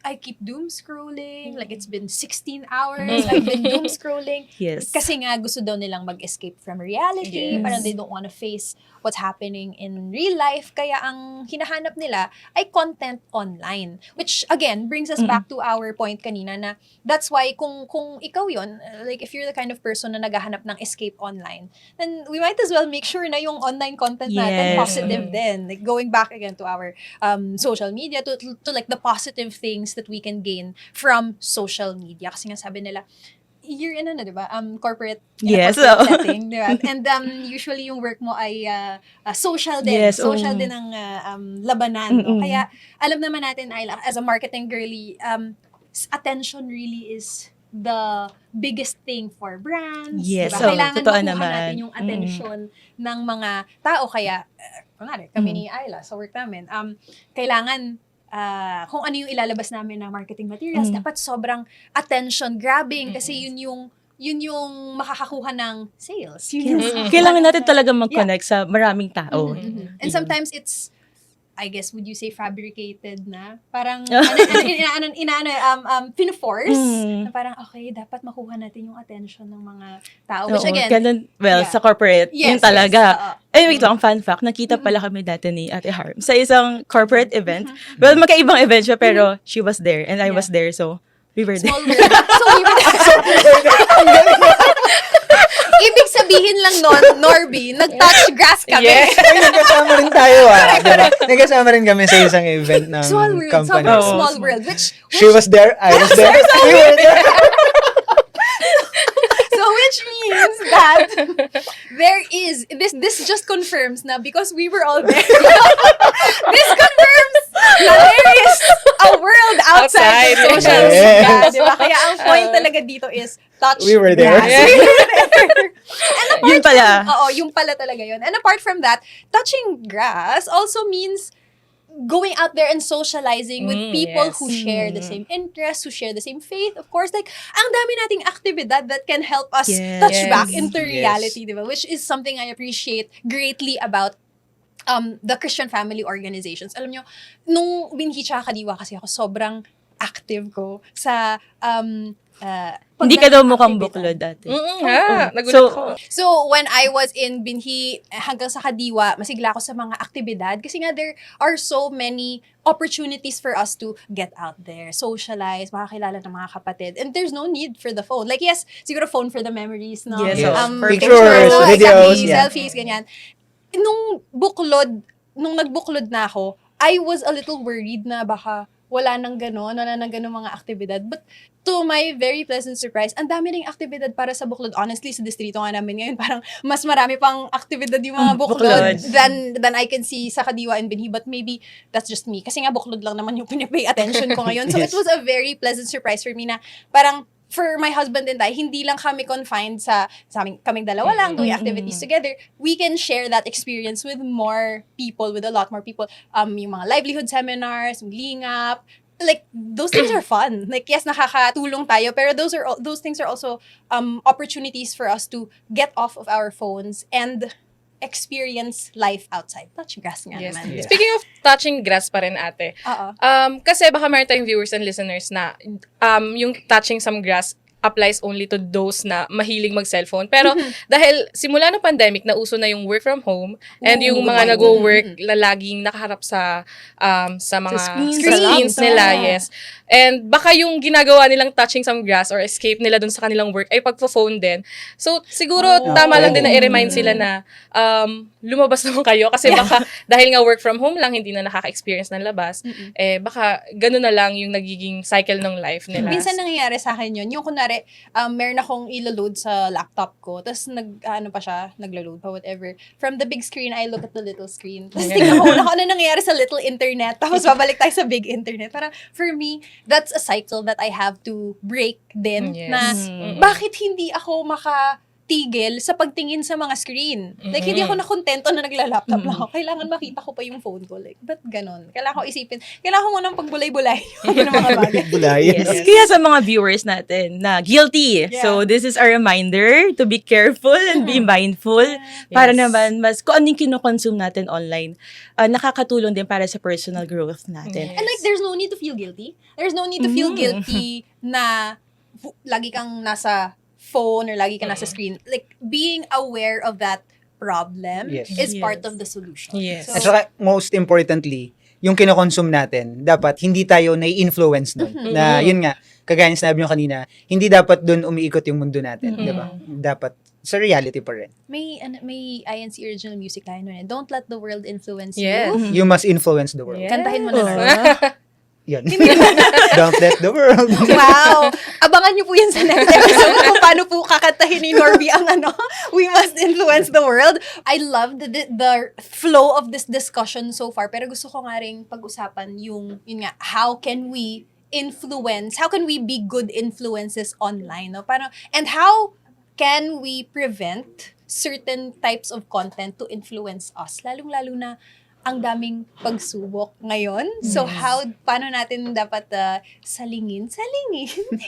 I keep doom scrolling. Like, it's been 16 hours. I've been doom scrolling. Yes. Kasi nga, gusto daw nilang mag-escape from reality. Yes. Parang they don't want to face what's happening in real life. Kaya ang hinahanap nila ay content online. Which, again, brings us back to our point kanina na that's why kung ikaw yon, like if you're the kind of person na naghahanap ng escape online, then we might as well make sure na yung online content natin Yes. positive din. Like going back again to our social media, to like the positive things that we can gain from social media. Kasi nga sabi nila, you're in di ba? Corporate, in a Yes, corporate oo. setting, di ba? And usually yung work mo ay social din. Yes, Social oo. din ang labanan. No? Kaya alam naman natin, Ayla, as a marketing girly, attention really is the biggest thing for brands. Yes, diba? oo, Kailangan totoo makuha naman. natin yung attention ng mga tao. Kaya, kunwari, kami ni Ayla sa work namin, kailangan kung ano yung ilalabas namin na marketing materials, dapat sobrang attention grabbing kasi yun yung makakakuha ng sales. Yun yung Kailangan natin talaga mag-connect sa maraming tao. And sometimes it's, I guess, would you say fabricated na? Parang, pino-force. Na parang, okay, dapat makuha natin yung attention ng mga tao. Which Oo, again, ganun, well, yeah. sa corporate, Yes, yun talaga. yes, Wait lang, fun fact, nakita pala kami dati ni Ate Harm sa isang corporate event. Well, magkaibang event siya, pero she was there and I was there, so we were there. small world. So, we were Ibig sabihin lang nun, Norby, nag-touch grass kami. Yes. Ay, nagkasama rin tayo diba? Nagkasama rin kami sa isang event ng Small world, company. sobrang Oo. small world. Which She was there, I was there. We were there. So which means that there is this just confirms na because we were all there. This confirms na there is a world outside the social Yes. media, di ba? Kaya ang point talaga dito is touch We were there. grass. We were there. And apart Yun pala. Oo, yung pala talaga yun. And apart from that, touching grass also means going out there and socializing with people Yes. who share the same interests, who share the same faith. Of course, like, ang dami nating aktibidad that can help us Yes. touch back Yes. into reality, di ba? Which is something I appreciate greatly about the Christian family organizations. Alam nyo, nung binhi tsaka kadiwa kasi ako, sobrang active ko sa Hindi ka daw mukhang activity. buklod dati. Nagulat So, ako. So, when I was in Binhi hanggang sa Kadiwa, masigla ako sa mga aktibidad kasi nga there are so many opportunities for us to get out there, socialize, makakilala ng mga kapatid. And there's no need for the phone. Like, yes, siguro phone for the memories, no? Yes, Yes. for Pictures, no? videos, Exactly, yeah. selfies, ganyan. Nung nagbuklod na ako, I was a little worried na baka wala nang gano'n mga aktibidad. But to my very pleasant surprise, ang dami ring aktibidad para sa buklod. Honestly, sa distrito nga namin ngayon, parang mas marami pang aktibidad yung mga buklod Buklod. than I can see sa Kadiwa and Binhi. But maybe that's just me. Kasi nga buklod lang naman yung pinapay attention ko ngayon. So Yes. it was a very pleasant surprise for me na parang for my husband and I, hindi lang kami confined sa kaming dalawa lang doing activities together. We can share that experience with more people, with a lot more people. Yung mga livelihood seminars, yung lingap, like those things are fun. Like yes, nakakatulong tayo, pero those things are also opportunities for us to get off of our phones and experience life outside. Touch grass nga Yes. naman. Yeah. Speaking of touching grass pa rin, ate. Oo. Kasi baka meron tayong viewers and listeners na yung touching some grass applies only to those na mahilig mag-cellphone. Pero dahil simula ng pandemic, nauso na yung work from home and yung Ooh, mga good nag-work laging nakaharap sa mga screens, screens sa nila, laptop. yes. And baka yung ginagawa nilang touching some grass or escape nila dun sa kanilang work ay pagpo-phone din. So, siguro tama lang din na i-remind sila na lumabas naman kayo kasi baka dahil nga work from home lang, hindi na nakaka-experience ng labas, baka ganun na lang yung nagiging cycle ng life nila. Minsan nangyayari sa akin yun. Yung kunwari, meron akong ilo-load sa laptop ko, tapos naglo-load pa, whatever. From the big screen, I look at the little screen. Tapos tingnan ko ano nangyayari sa little internet, tapos babalik tayo sa big internet. Parang, for me, that's a cycle that I have to break din, Yes. na bakit hindi ako tigil sa pagtingin sa mga screen. Like, hindi ako nakontento na nagla-laptop lang ako. Kailangan makita ko pa yung phone ko. Like, ba't ganon? Kailangan ko isipin. Kailangan ko munang pagbulay-bulay yung mga bagay. Bulayan. Yes. Kaya sa mga viewers natin na guilty. Yeah. So, this is a reminder to be careful and be mindful para Yes. naman kung ano yung kinokonsume natin online, nakakatulong din para sa personal growth natin. And like, there's no need to feel guilty. There's no need to feel guilty na lagi kang nasa phone or lagi kang nasa screen. Like, being aware of that problem Yes. is Yes. part of the solution. Yes. At saka, most importantly, yung kinokonsume natin, dapat hindi tayo nai-influence doon. Na, yun nga, kagaya ng sinabi nyo kanina, hindi dapat doon umiikot yung mundo natin. Di ba? Dapat sa reality pa rin. May INC original music line nun eh. Don't let the world influence Yes. you. You must influence the world. Yes. Kantahin mo na lang. Yun. Don't let the world. Wow! Abangan niyo po yan sa next episode kung paano po kakantahin ni Norby ang We Must Influence the World. I love the flow of this discussion so far, pero gusto ko nga rin pag-usapan yun nga, how can we be good influences online, no? And how can we prevent certain types of content to influence us, lalong-lalo na ang daming pagsubok ngayon. So, paano natin dapat salingin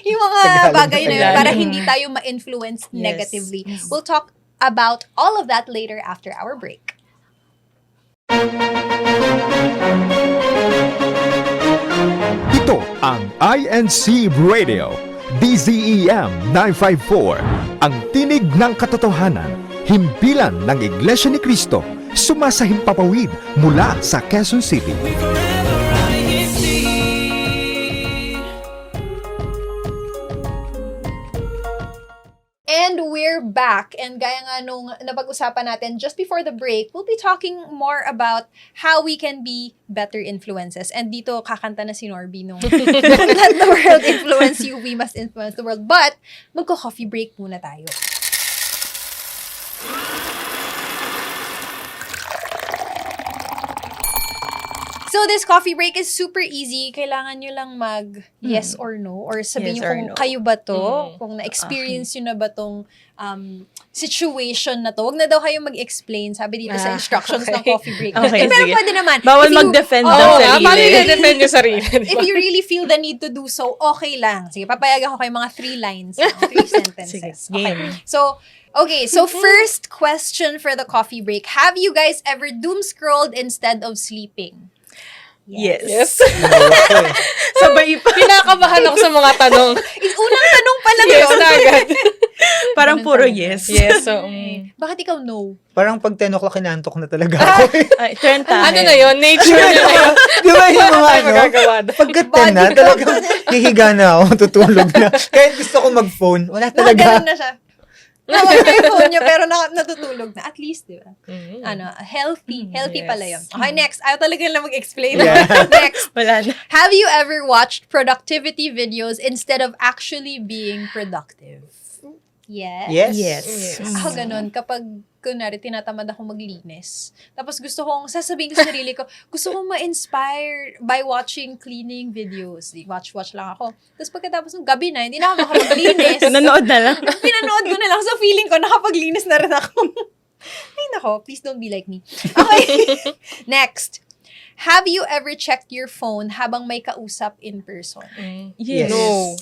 yung mga Tagalog bagay na yun Tagalog. para hindi tayo ma-influence negatively. We'll talk about all of that later after our break. Ito ang INC Radio, DZEM 954, ang tinig ng katotohanan, himpilan ng Iglesia ni Cristo, sumasahimpapawid mula sa Quezon City. And we're back, and gaya nga nung napag-usapan natin just before the break, we'll be talking more about how we can be better influences. And dito, kakanta na si Norby nung let the world influence you, we must influence the world. But, magko-coffee break muna tayo. So, this coffee break is super easy. Kailangan nyo lang mag yes or no. Or sabihin Yes nyo or kung no. kayo ba to. Kung na-experience nyo na ba tong situation na to. Huwag na daw kayo mag-explain. Sabi dito sa instructions ng coffee break. Okay, Pero sige. pwede naman. Bawal If you- mag-defend Oo, ng Oo nga, sarili. paano i-defend yung sarili? If you really feel the need to do so, okay lang. Sige, papayagan ko kayo mga 3 lines. 3 sentences. Sige, game. Okay, so first question for the coffee break. Have you guys ever doom scrolled instead of sleeping? Yes. Nawa ko eh. Sabay pa. Pinakabahan ako sa mga tanong. Unang tanong pa lang Yes yun. na agad. Parang Ganun puro talaga. yes. Yes, so, Bakit ikaw no? Parang pag 10 o'clock kinantok na talaga ako eh. Ay, turn tayo. ano na yun? Nature na yun. Di ba yung mga Ano ano? magagawa doon? Pagka 10 na, Body talagang hihiga na ako, tutulog na. Kahit gusto ko mag-phone, wala Nakaganon talaga. na siya. Nawala yung phone niya pero natutulog na. At least, di ba? Mm. Healthy. Healthy Yes. pala yun. Okay, next. Ayaw talaga lang mag-explain. Yeah. Next. Wala na. Have you ever watched productivity videos instead of actually being productive? Yes. Yes. Yes. Ako ganun, kapag kunwari tinatamad ako maglinis. Tapos gusto kong, sasabihin ko sa sarili ko, gusto kong ma-inspire by watching cleaning videos. Di, watch lang ako. Tapos pagkatapos ng gabi na, hindi na ako makapaglinis. Nanood na lang. Pinanood ko na lang. So feeling ko, nakapaglinis na rin ako. Ay nako, please don't be like me. Okay. Next. Have you ever checked your phone habang may kausap in person? Yes. No.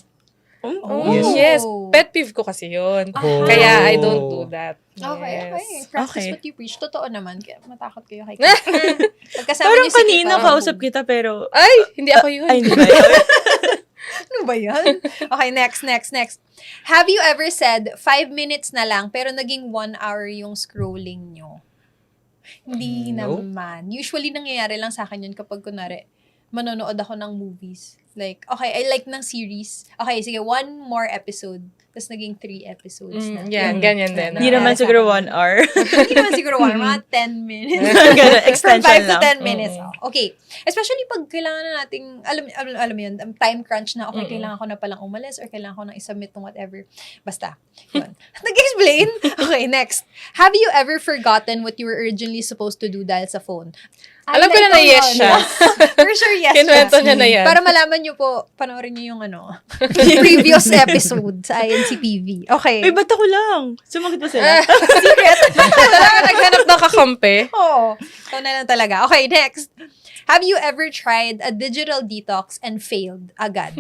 Oh. Yes. Yes. Pet peeve ko kasi yun. Oh. Kaya I don't do that. Okay, Yes. okay. Practice Okay. what you preach. Totoo naman. Kaya matakot kayo kay Kate. Pagkasama Parang niyo si kanina Kate, kausap kita pero... Ay, hindi ako yun. Ay, hindi ba yun? Ano ba yan? Okay, next. Have you ever said 5 minutes na lang pero naging 1 hour yung scrolling nyo? Hindi No. naman. Usually nangyayari lang sa akin yun kapag kunwari manonood ako ng movies. Like, okay, I like ng series. Okay, sige, 1 more episode. Tapos naging 3 episodes na. Yan, ganyan din. Hindi naman siguro 1 hour. Hindi naman siguro 1 mga 10 minutes. Ganun, From extension 5 to lang. 10 minutes. Okay. Especially pag kailangan na nating, alam mo yun, time crunch na, okay, kailangan ko na palang umalis or kailangan ko na isubmit ng whatever. Basta. Yun. Nag-explain? Okay, next. Have you ever forgotten what you were originally supposed to do dahil sa phone? Alam ko na na yes siya. For sure, yes Kinwento siya. niya na yan. Para malaman nyo po, panoorin nyo yung previous episode sa INCPV. Okay. Ay, ba't ako lang? Sumagot ba sila? Secret. Talaga naghanap ng kakampi. Oo. Ikaw na lang talaga. Okay, next. Have you ever tried a digital detox and failed agad?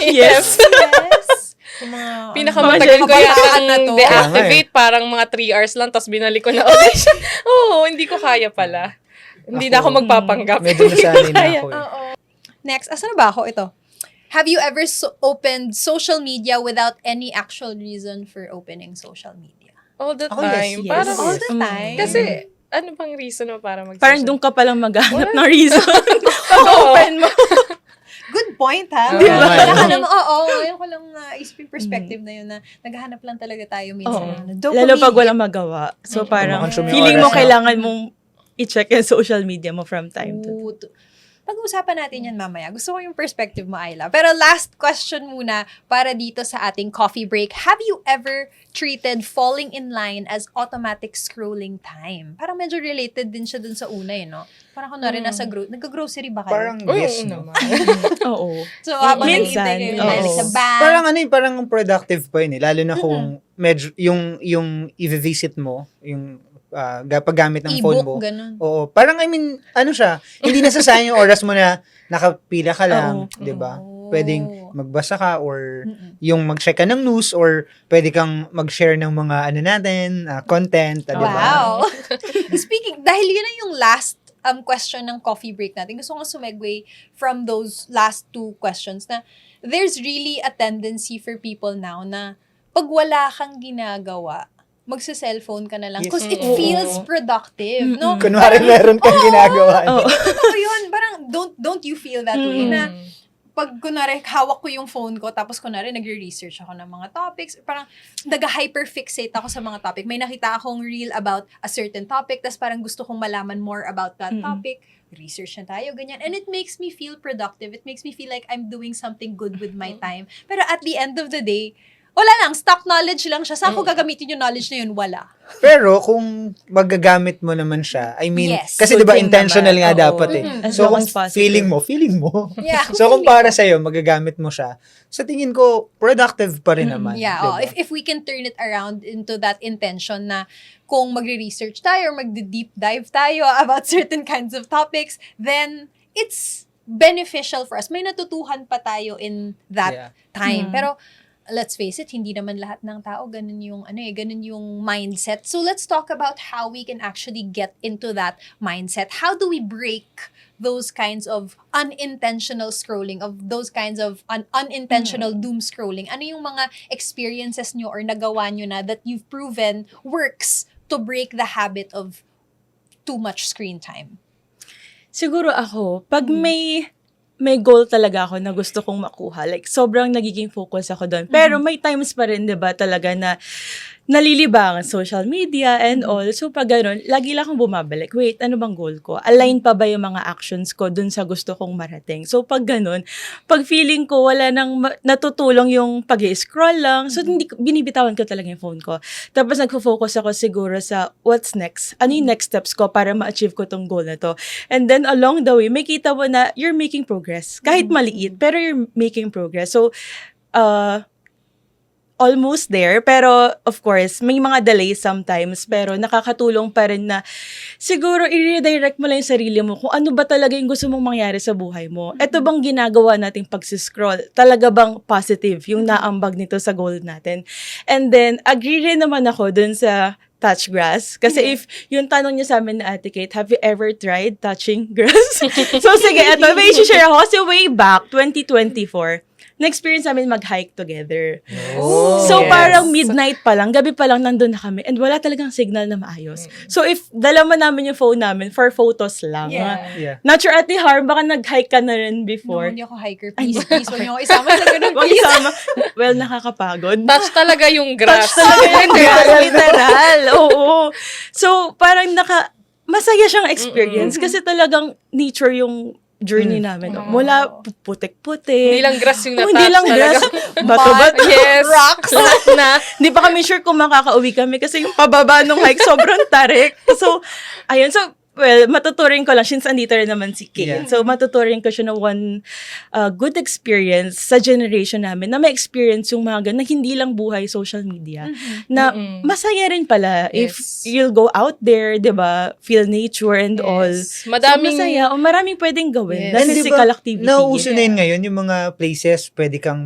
Yes. Yes. Yung mga, Pinakamatagal ko kabataan na yata to. deactivate, parang mga 3 hours lang, tapos binalik ko na ulit. Oo, hindi ko kaya pala. Hindi na ako magpapanggap. Medyo nasanay na Kaya. ako eh. Oo. Next, asan na ba ako? Ito. Have you ever opened social media without any actual reason for opening social media? All the Oh, yes, time. yes. Parang, All the time? kasi, ano bang reason mo para mag Parang doon ka palang maghanap ng reason. Open mo. Good point, ha? Di ba? Ngayon ko lang naisip yung perspective na yun na naghahanap lang talaga tayo minsan. Oo. Dopamine Lalo pag hit. walang magawa. So parang Kumakonsume yung feeling mo oras, no? kailangan mong i-check yung social media mo from time to time. Ooh, pag-uusapan natin yan mamaya. Gusto ko yung perspective mo, Ayla. Pero last question muna para dito sa ating coffee break. Have you ever treated falling in line as automatic scrolling time? Parang medyo related din siya dun sa una, no? Parang kunwari nasa nag-grocery ba kayo? Parang Uy, yes, oo no? naman. Oo. So, habang Minsan, naghihintay kayo, oo. like sa bank. Parang parang productive pa yun eh. Lalo na kung medyo, yung i-visit mo, yung paggamit ng phone mo. E-book, ganun. Oo. Parang, ano siya, hindi nasasayang yung oras mo na nakapila ka lang, Oo. di ba? Oo. Pwedeng magbasa ka or yung mag-check ka ng news or pwede kang mag-share ng mga natin, content, di ba? Wow! Speaking, dahil yun na yung last question ng coffee break natin, gusto kong sumegway from those last 2 questions na there's really a tendency for people now na pag wala kang ginagawa, magsa-cellphone ka na lang. Yes. Because it Oo. feels productive, no? Kunwari meron kang ginagawa. Oo. Totoo yun. Parang, don't you feel that way? Na, pag kunwari hawak ko yung phone ko, tapos kunwari nagre-research ako ng mga topics, parang nag-hyperfixate ako sa mga topic. May nakita akong reel about a certain topic, tapos parang gusto kong malaman more about that topic. Research na tayo, ganyan. And it makes me feel productive. It makes me feel like I'm doing something good with my time. Pero at the end of the day, wala lang, stock knowledge lang siya. Saan ko gagamitin yung knowledge na yun? Wala. Pero kung magagamit mo naman siya, I mean, Yes. kasi Good 'di ba thing intentional naman. nga Oo. dapat eh. As So long kung as possible. feeling mo. Yeah. So kung para sa magagamit mo siya, sa tingin ko productive pa rin naman. Yeah, diba? if we can turn it around into that intention na kung magre-research tayo or magde-deep dive tayo about certain kinds of topics, then it's beneficial for us. May natutuhan pa tayo in that Yeah. time. Pero let's face it, hindi naman lahat ng tao ganun yung ganun yung mindset. So let's talk about how we can actually get into that mindset. How do we break those kinds of unintentional scrolling, of those kinds of unintentional doom scrolling? Ano yung mga experiences nyo or nagawa nyo na that you've proven works to break the habit of too much screen time? Siguro ako, pag may goal talaga ako na gusto kong makuha, like sobrang nagiging focus ako doon. Pero may times pa rin, 'di ba, talaga na nalilibangan social media and all. So pag ganun, lagi lang akong bumabalik. Wait, ano bang goal ko? Align pa ba yung mga actions ko dun sa gusto kong marating? So pag ganun, pag feeling ko wala nang natutulong yung pag-scroll lang, so hindi binibitawan ko talaga yung phone ko. Tapos nagfo-focus ako siguro sa what's next? Ano yung next steps ko para ma-achieve ko tong goal na to? And then along the way, may kita mo na you're making progress. Kahit maliit, pero you're making progress. So, almost there, pero of course, may mga delays sometimes, pero nakakatulong pa rin na siguro i-redirect mo lang yung sarili mo kung ano ba talaga yung gusto mong mangyari sa buhay mo. Ito bang ginagawa nating pagsiscroll? Talaga bang positive yung naambag nito sa goal natin? And then, agree rin naman ako dun sa touch grass. Kasi if yung tanong niyo sa amin na Ate Kate, have you ever tried touching grass? So sige, ito, may share ako. Kasi way back, 2024, na-experience namin mag-hike together. Oh, So, yes. parang midnight pa lang, gabi pa lang nandun na kami, and wala talagang signal na maayos. So, if dala mo namin yung phone namin for photos lang. Yeah. Not sure, Ate Har, baka nag-hike ka na rin No, before. hindi ako hiker. Please, huwag niyo ako isama sa ganun. Huwag Please. isama. Well, nakakapagod. Touch talaga yung grass. Touch talaga yung grass, literal. Oo. So, parang masaya siyang experience kasi talagang nature yung journey namin. Mula putik-putik. Hindi lang grass yung Oh, natouch. hindi lang grass. talaga. Bato-bato. Yes. Rocks. Lahat na. Hindi pa kami sure kung makakauwi kami kasi yung pababa nung hike sobrang tarik. So, ayun. So, well, matuturing ko lang since andito rin naman si Kate. Yeah. So, matuturing ko siya na one good experience sa generation namin na may experience yung mga ganun na hindi lang buhay social media. Na masaya rin pala if Yes. you'll go out there, di ba? Feel nature and all. Yes. So, Madaming- masaya. O maraming pwedeng gawin. Yes. Na And di physical ba, activity. nauuso na yun ngayon, yung mga places, pwede kang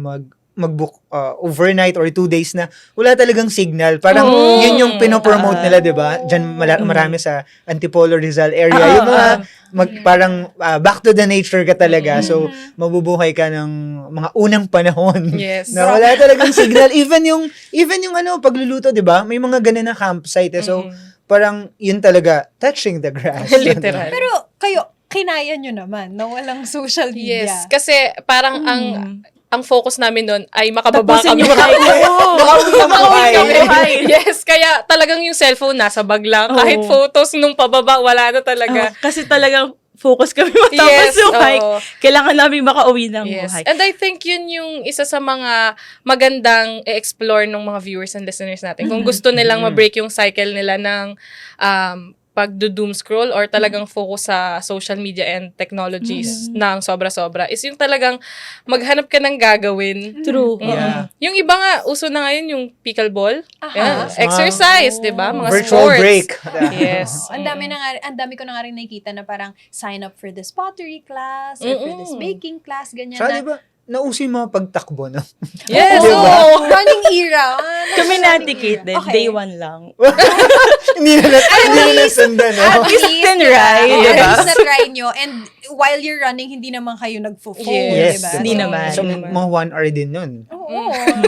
mag-book overnight or 2 days na wala talagang signal. Parang yun yung pinopromote nila, di ba? Diyan marami sa Antipolo, Rizal area. Yung mga parang back to the nature ka talaga. So, mabubuhay ka ng mga unang panahon. Yes. Na wala talagang signal. Even yung pagluluto, di ba? May mga ganun na campsite. So, parang yun talaga, touching the grass. Literal. Pero kayo, kinaya nyo naman na walang social media. Yes. Kasi parang ang focus namin doon ay makababa Tapusin kami. yung hike. Makauwi kami. Yes. Kaya talagang yung cellphone nasa bag lang. Kahit Oo. photos nung pababa, wala na talaga. Kasi talagang focus kami matapos Yes, yung hike. oo. Kailangan namin makauwi ng Yes. hike. And I think yun yung isa sa mga magandang i-explore ng mga viewers and listeners natin. Kung gusto nilang ma-break yung cycle nila ng pag-doom scroll or talagang focus sa social media and technologies na ang sobra-sobra is yung talagang maghanap ka ng gagawin. True. Yeah. Yung iba nga, uso na ngayon yung pickleball. Aha. Yeah. Exercise, di ba? Mga Virtual sports. break. Yes. Ang dami ko na nga rin nakikita na parang sign up for this pottery class or for this baking class, ganyan Saka na. di ba, nauso yung mga pagtakbo, no? Yes. Oo, oo. running era. Kami na-indicate din. Okay. Day 1 lang. hindi na nasundan, no? At least, Can ride, diba? diba? At least na-try nyo. And while you're running, hindi naman kayo nagfo-phone, Yes. diba? Hindi naman. So, mga 1 hour din nun. Oo,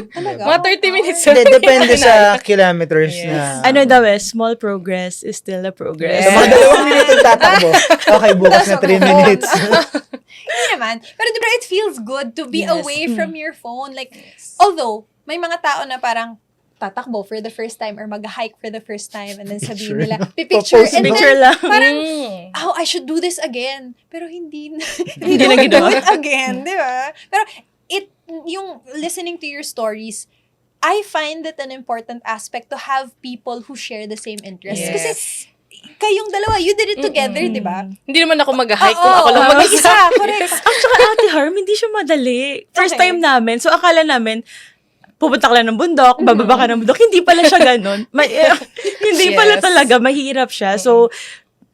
talaga. Mga 30 minutes. Hindi, depende sa kilometers na. Ano daw small progress is still a progress. So, mga 2 minutes tatakbo. Okay, bukas na 3 minutes. Hindi naman. Pero diba, it feels good to be Yes. away from your phone. Like, although, may mga tao na parang tatakbo for the first time or mag-hike for the first time and then sabihin nila, pipicture. Popost And Picture then, lang. parang, Mm. oh, I should do this again. Pero hindi Hindi don't na ginawa. do it again, di ba? Pero yung listening to your stories, I find it an important aspect to have people who share the same interests. Yes. Kasi kayong dalawa, you did it together, di ba? Hindi naman ako mag-hike kung Oo, ako lang mag-isa. mag-isa. Correct. At saka Ate Harm, hindi siya madali. First Okay. time namin. So, akala namin, pupunta ka lang ng bundok, bababa ka ng bundok. Hindi pala siya ganun. Hindi pala Yes. talaga. Mahirap siya. So,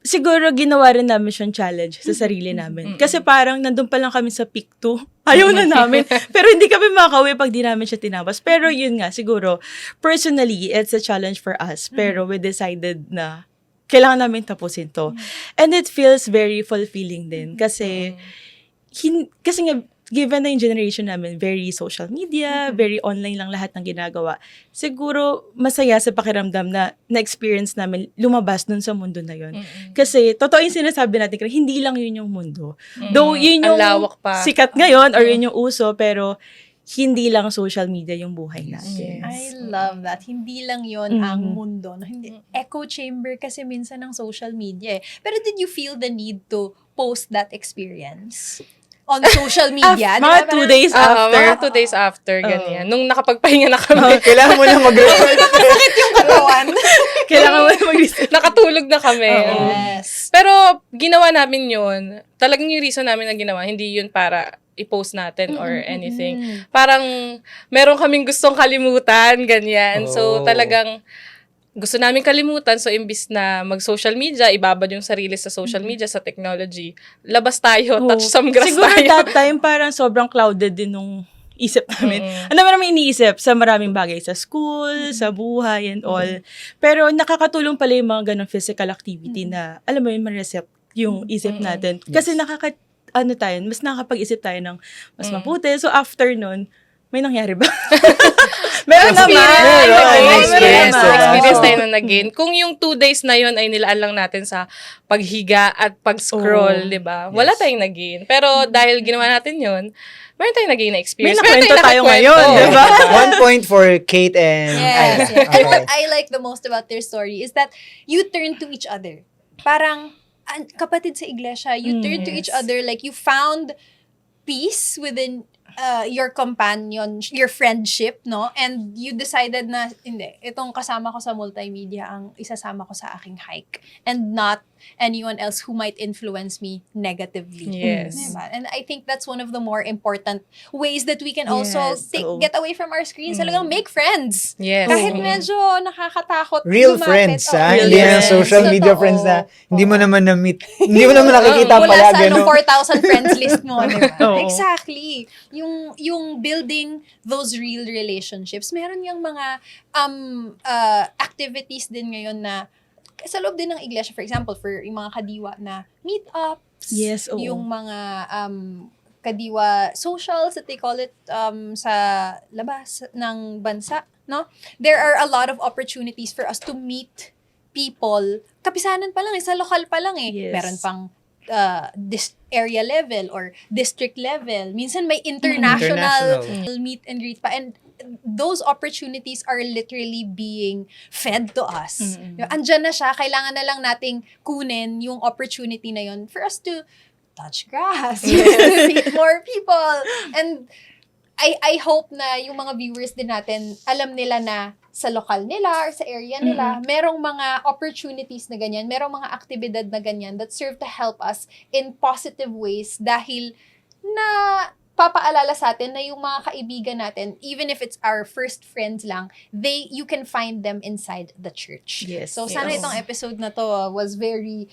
siguro ginawa rin namin siyang challenge sa sarili namin. Kasi parang nandun pa lang kami sa peak 2. Ayaw na namin. Pero hindi kami makauwi pag di namin siya tinapos. Pero yun nga, siguro, personally, it's a challenge for us. Pero we decided na kailangan namin tapusin to. And it feels very fulfilling din. Kasi, kasi nga, given na yung generation namin, very social media, very online lang lahat ng ginagawa. Siguro, masaya sa pakiramdam na na-experience namin lumabas dun sa mundo na yun. Kasi, totoo yung sinasabi natin, hindi lang yun yung mundo. Though, yun Ang yung lawak pa. sikat ngayon or yun yung uso, pero hindi lang social media yung buhay natin. I love that. Hindi lang yon ang mundo. No? Hindi, echo chamber kasi minsan ng social media eh. Pero did you feel the need to post that experience on social media? Di ba? Mga 2 days after. Mga 2 days after, ganyan. Nung nakapagpahinga na kami, Kailangan mo lang mag-record. Yung katawan. Kailangan mo mag-research. nakatulog na kami. Yes. Pero, ginawa namin yun. Talagang yung reason namin na ginawa, hindi yun para i-post natin or anything. Parang, meron kaming gustong kalimutan, ganyan. So, Oh. talagang, gusto namin kalimutan. So, imbis na mag-social media, ibabad yung sarili sa social media, sa technology. Labas tayo, touch some grass Siguro tayo. that time, parang sobrang clouded din nung isip namin. Ano naman iniisip sa maraming bagay, sa school, sa buhay, and all. Pero nakakatulong pala yung mga ganong physical activity na, alam mo yun, ma-reset yung isip natin. Kasi mas nakakapag-isip tayo ng mas mabuti. So, after nun, may nangyari ba? Meron naman. Experience naman. tayo na nag-gain. Kung yung 2 days na yun ay nilaan lang natin sa paghiga at pag-scroll, di ba? Wala tayong nag-gain. Pero dahil ginawa natin yun, meron tayong nag-gain na May experience. nakwento tayo ngayon, di ba? 1 point for Kate and Yes. Ayla. And what Okay. I like the most about their story is that you turn to each other. Parang, kapatid sa iglesia, you turn to each other like you found peace within your companion, your friendship, no? And you decided na, hindi, itong kasama ko sa multimedia ang isasama ko sa aking hike. And not anyone else who might influence me negatively. Yes. Diba? And I think that's one of the more important ways that we can also Yes, oo. get away from our screens. Talagang make friends. Yes. Kahit medyo nakakatakot. Real lumapit. friends, Oo, ha? real Hindi na friends. social media Totoo. friends na hindi mo naman na-meet. Hindi mo naman nakikita Mula pala. sa Gano'n. 4,000 friends list mo, di ba? Oo. Exactly. Yung building those real relationships, meron yung mga activities din ngayon na sa loob din ng iglesia, for example, for yung mga kadiwa na meetups, Yes, oo. yung mga kadiwa socials that they call it sa labas ng bansa, no? There are a lot of opportunities for us to meet people. Kapisanan pa lang sa lokal pa lang eh. Yes. Meron pang area level or district level. Minsan may international meet and greet pa. And those opportunities are literally being fed to us. Andyan na siya, kailangan na lang nating kunin yung opportunity na yun for us to touch grass, to meet more people. And I hope na yung mga viewers din natin, alam nila na sa lokal nila or sa area nila, merong mga opportunities na ganyan, merong mga aktibidad na ganyan that serve to help us in positive ways dahil na papaalala sa atin na yung mga kaibigan natin, even if it's our first friends lang, you can find them inside the church. Yes. So sana Yes. itong episode na to was very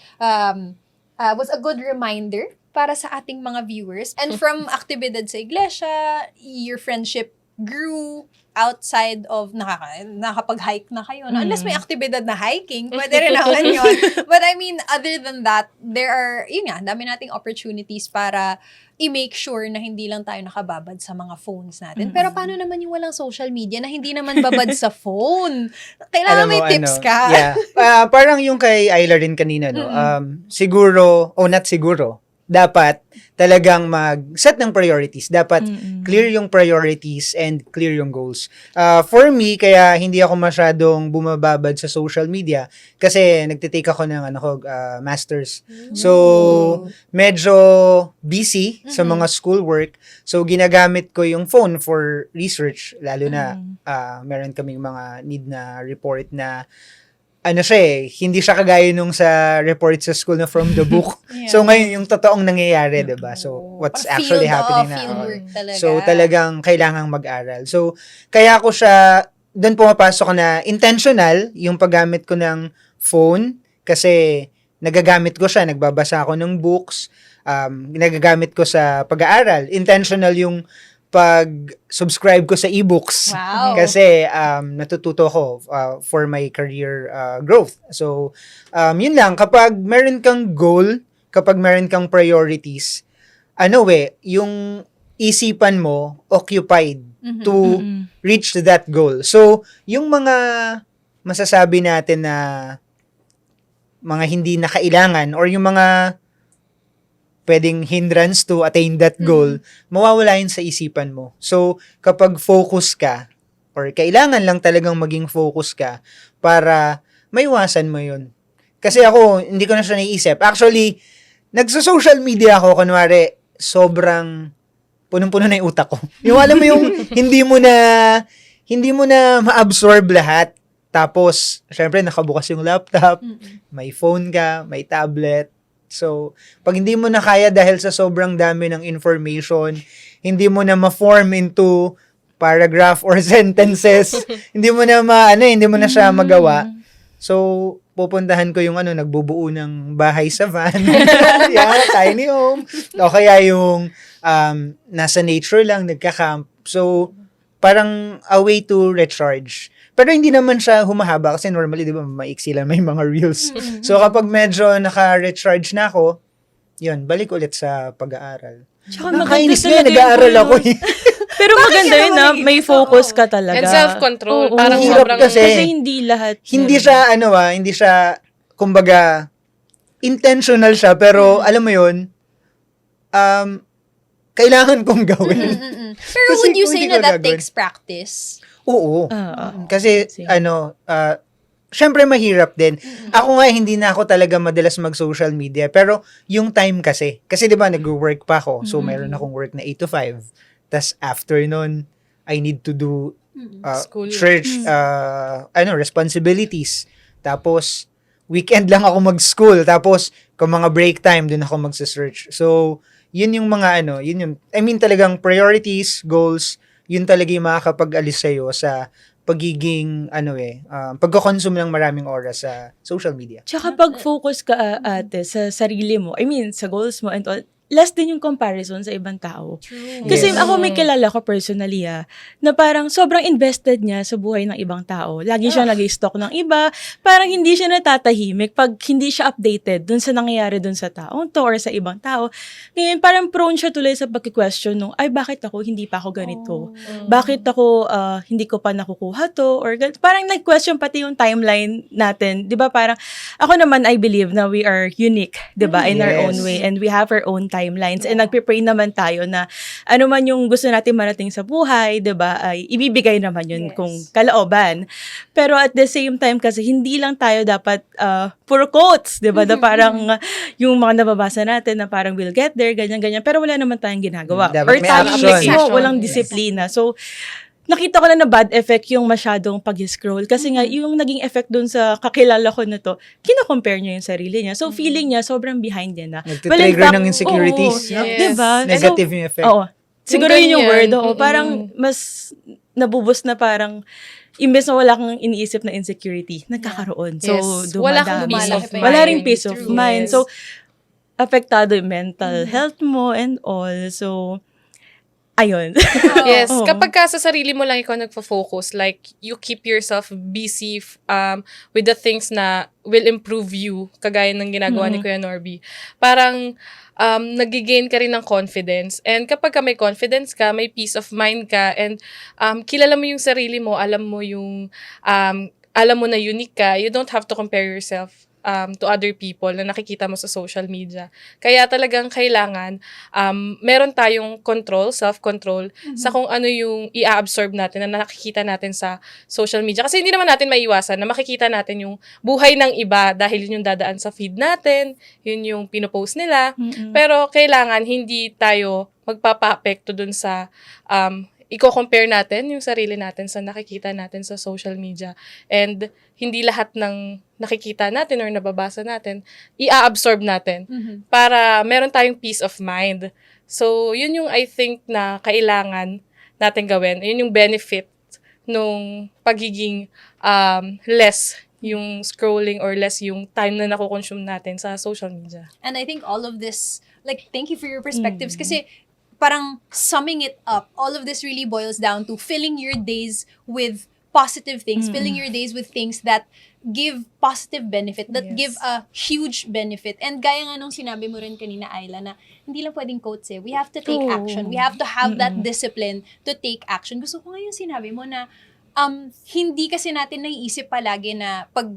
was a good reminder para sa ating mga viewers. And from aktibidad sa iglesia, your friendship grew outside of nakapag-hike na kayo. No? Unless may aktibidad na hiking, pwede rin naman yun. But I mean, other than that, there are, yun nga, dami nating opportunities para i-make sure na hindi lang tayo nakababad sa mga phones natin. Pero paano naman yung walang social media na hindi naman babad sa phone? Kailangan may tips ka. Yeah. Parang yung kay Ayla rin kanina, no? Siguro, not siguro, dapat talagang mag-set ng priorities. Dapat Mm-mm. clear yung priorities and clear yung goals. For me, kaya hindi ako masyadong bumababad sa social media kasi nagtitake ako ng masters. So, medyo busy sa mga schoolwork. So, ginagamit ko yung phone for research, lalo na meron kaming mga need na report na hindi siya kagaya nung sa report sa school na from the book. So, ngayon, yung totoong nangyayari, diba? So, what's Parang actually field, happening na. field work talaga. So, talagang kailangang mag-aral. So, kaya ko siya, doon pumapasok na intentional yung paggamit ko ng phone kasi nagagamit ko siya, nagbabasa ako ng books, nagagamit ko sa pag-aaral. Intentional yung pag-subscribe ko sa ebooks. Wow. Kasi natututo ko for my career growth. So, yun lang. Kapag meron kang goal, kapag meron kang priorities, yung isipan mo occupied to reach that goal. So, yung mga masasabi natin na mga hindi na kailangan or yung mga pwedeng hindrance to attain that goal, mawawala yun sa isipan mo. So, kapag focus ka, or kailangan lang talagang maging focus ka para maiwasan mo yun. Kasi ako, hindi ko na siya naiisip. Actually, nagsa-social media ako, kunwari, sobrang punong-puno na yung utak ko. Yung alam mo yung hindi mo na ma-absorb lahat. Tapos, syempre, nakabukas yung laptop, may phone ka, may tablet. So, pag hindi mo na kaya dahil sa sobrang dami ng information, hindi mo na ma-form into paragraph or sentences, hindi mo na siya magawa. So, pupuntahan ko yung nagbubuo ng bahay sa van, tiny home, o kaya yung nasa nature lang, nagka-camp. So, parang a way to recharge. Pero hindi naman siya humahaba kasi normally, di ba, maiksi lang may mga reels. So, kapag medyo naka-recharge na ako, yun, balik ulit sa pag-aaral. Tsaka Nakakainis maganda na, talaga nag-aaral yung- ako eh. Pero maganda yun na may focus ka talaga. And self-control. Oo. Parang Hirap sobrang... kasi. hindi lahat. Hindi siya, kumbaga, intentional siya, pero alam mo yun, kailangan kong gawin. Pero Kasi would you kung say hindi na ko that gagawin- takes practice? Oo. Kasi, Same. syempre mahirap din. Ako nga, hindi na ako talaga madalas mag-social media. Pero, yung time kasi. Kasi, di ba, nag-work pa ako. So, meron akong work na 8 to 5. Tas after nun, I need to do School. church, responsibilities. Tapos, weekend lang ako mag-school. Tapos, kung mga break time, dun ako magsa-search. So, yun yung mga talagang priorities, goals, yun talaga yung makakapag-alis sa'yo sa pagiging, pagkakonsume ng maraming oras sa social media. Tsaka pag-focus ka, ate, sa sarili mo, sa goals mo and all, less din yung comparison sa ibang tao. Kasi Yes. ako may kilala ko personally, na parang sobrang invested niya sa buhay ng ibang tao. Lagi siya nag-stalk ng iba. Parang hindi siya natatahimik pag hindi siya updated dun sa nangyayari dun sa taong to or sa ibang tao. Ngayon, parang prone siya tuloy sa pag-question nung, bakit ako hindi pa ako ganito? Bakit ako hindi ko pa nakukuha to? Or parang nag-question pati yung timeline natin. Di ba parang, ako naman, I believe na we are unique, di ba, in our Yes. own way. And we have our own timelines. And nagpe-pray naman tayo na ano man yung gusto natin marating sa buhay, 'di ba? Ay ibibigay naman yun kung kalooban. Pero at the same time kasi hindi lang tayo dapat puro quotes, 'di ba? Na parang yung mga nababasa natin na parang we'll get there, ganyan. Pero wala naman tayong ginagawa. Dapat Or may tayo action. mismo, walang disiplina. So nakita ko na bad effect yung masyadong pag-scroll. Kasi nga, yung naging effect dun sa kakilala ko na to, kino-compare niya yung sarili niya. So, feeling niya, sobrang behind niya na. Nagtitrigger ng insecurities. Oo, no? diba? Negative yung effect. Oo. Siguro yun yung ganyan. word. Oo, parang mas nabubos na parang imbes na wala kang iniisip na insecurity, nagkakaroon. So, Yes. dumadami. Wala kang peace of Wala mind. ring peace of True. mind. Yes. So, apektado yung mental health mo and all. So, ayun. Yes, Oo. kapag ka sa sarili mo lang ikaw nagfo-focus, like, you keep yourself busy with the things na will improve you, kagaya ng ginagawa ni Kuya Norby. Parang, nagigain ka rin ng confidence. And kapag ka may confidence ka, may peace of mind ka, and kilala mo yung sarili mo, alam mo na unique ka, you don't have to compare yourself to other people na nakikita mo sa social media. Kaya talagang kailangan meron tayong control, self-control sa kung ano yung i-absorb natin na nakikita natin sa social media. Kasi hindi naman natin maiwasan na makikita natin yung buhay ng iba dahil yun yung dadaan sa feed natin, yun yung pinopost nila. Pero kailangan hindi tayo magpapa-apekto dun sa i-compare natin yung sarili natin sa nakikita natin sa social media. And hindi lahat ng nakikita natin or nababasa natin, i-absorb natin para meron tayong peace of mind. So, yun yung I think na kailangan natin gawin. Yun yung benefit nung pagiging less yung scrolling or less yung time na nakukonsume natin sa social media. And I think all of this, like, thank you for your perspectives. Kasi parang summing it up, all of this really boils down to filling your days with positive things, filling your days with things that give positive benefit, that give a huge benefit. And gaya nga nung sinabi mo rin kanina, Ayla, na hindi lang pwedeng quotes eh. We have to take action. We have to have that discipline to take action. Gusto ko nga yung sinabi mo na hindi kasi natin naiisip palagi na pag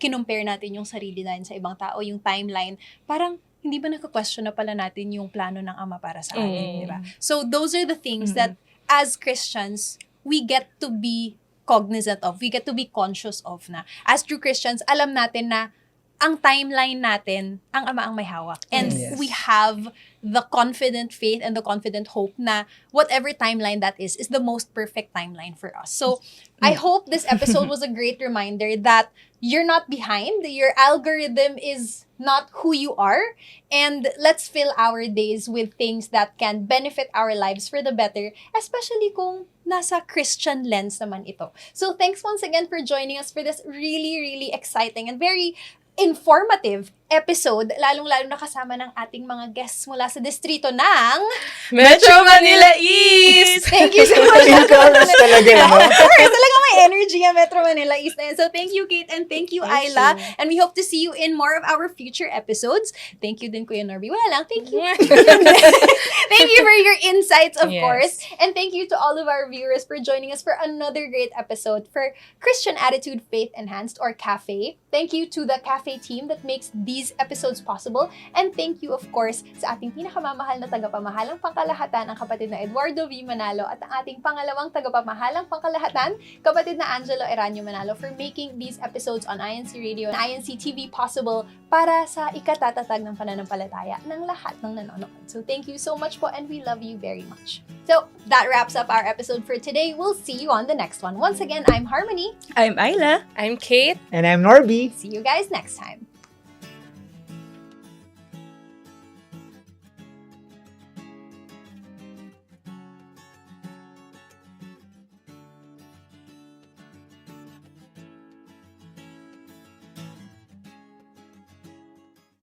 kinumpare natin yung sarili natin sa ibang tao, yung timeline, parang hindi ba naka-question na pala natin yung plano ng Ama para sa atin, di ba? So, those are the things that, as Christians, we get to be cognizant of, we get to be conscious of na. As true Christians, alam natin na ang timeline natin, ang Ama ang may hawak. And we have the confident faith and the confident hope na whatever timeline that is the most perfect timeline for us. So, I hope this episode was a great reminder that you're not behind, your algorithm is not who you are, and let's fill our days with things that can benefit our lives for the better, especially kung nasa Christian lens naman ito. So, thanks once again for joining us for this really, really exciting and very informative episode, lalong-lalo na kasama ng ating mga guests mula sa distrito ng Metro Manila East! Thank you so much. In chorus talaga, no? Of course, talaga may energy ang Metro Manila East na yan. So, thank you, Kate, and thank you, Ayla. And we hope to see you in more of our future episodes. Thank you din, Kuya Norby. Wala lang, thank you. Thank you for your insights, of course. And thank you to all of our viewers for joining us for another great episode for Christian Attitude Faith Enhanced, or CAFE. Thank you to the CAFE team that makes these episodes possible. And thank you, of course, sa ating pinakamamahal na tagapamahalang pangkalahatan, ang kapatid na Eduardo V. Manalo, at ang ating pangalawang tagapamahalang pangkalahatan, kapatid na Angelo Eranio Manalo, for making these episodes on INC Radio and INC TV possible para sa ikatatatag ng pananampalataya ng lahat ng nanonood. So thank you so much po, and we love you very much. So that wraps up our episode for today. We'll see you on the next one. Once again, I'm Harmony. I'm Ayla. I'm Kate. And I'm Norby. See you guys next time.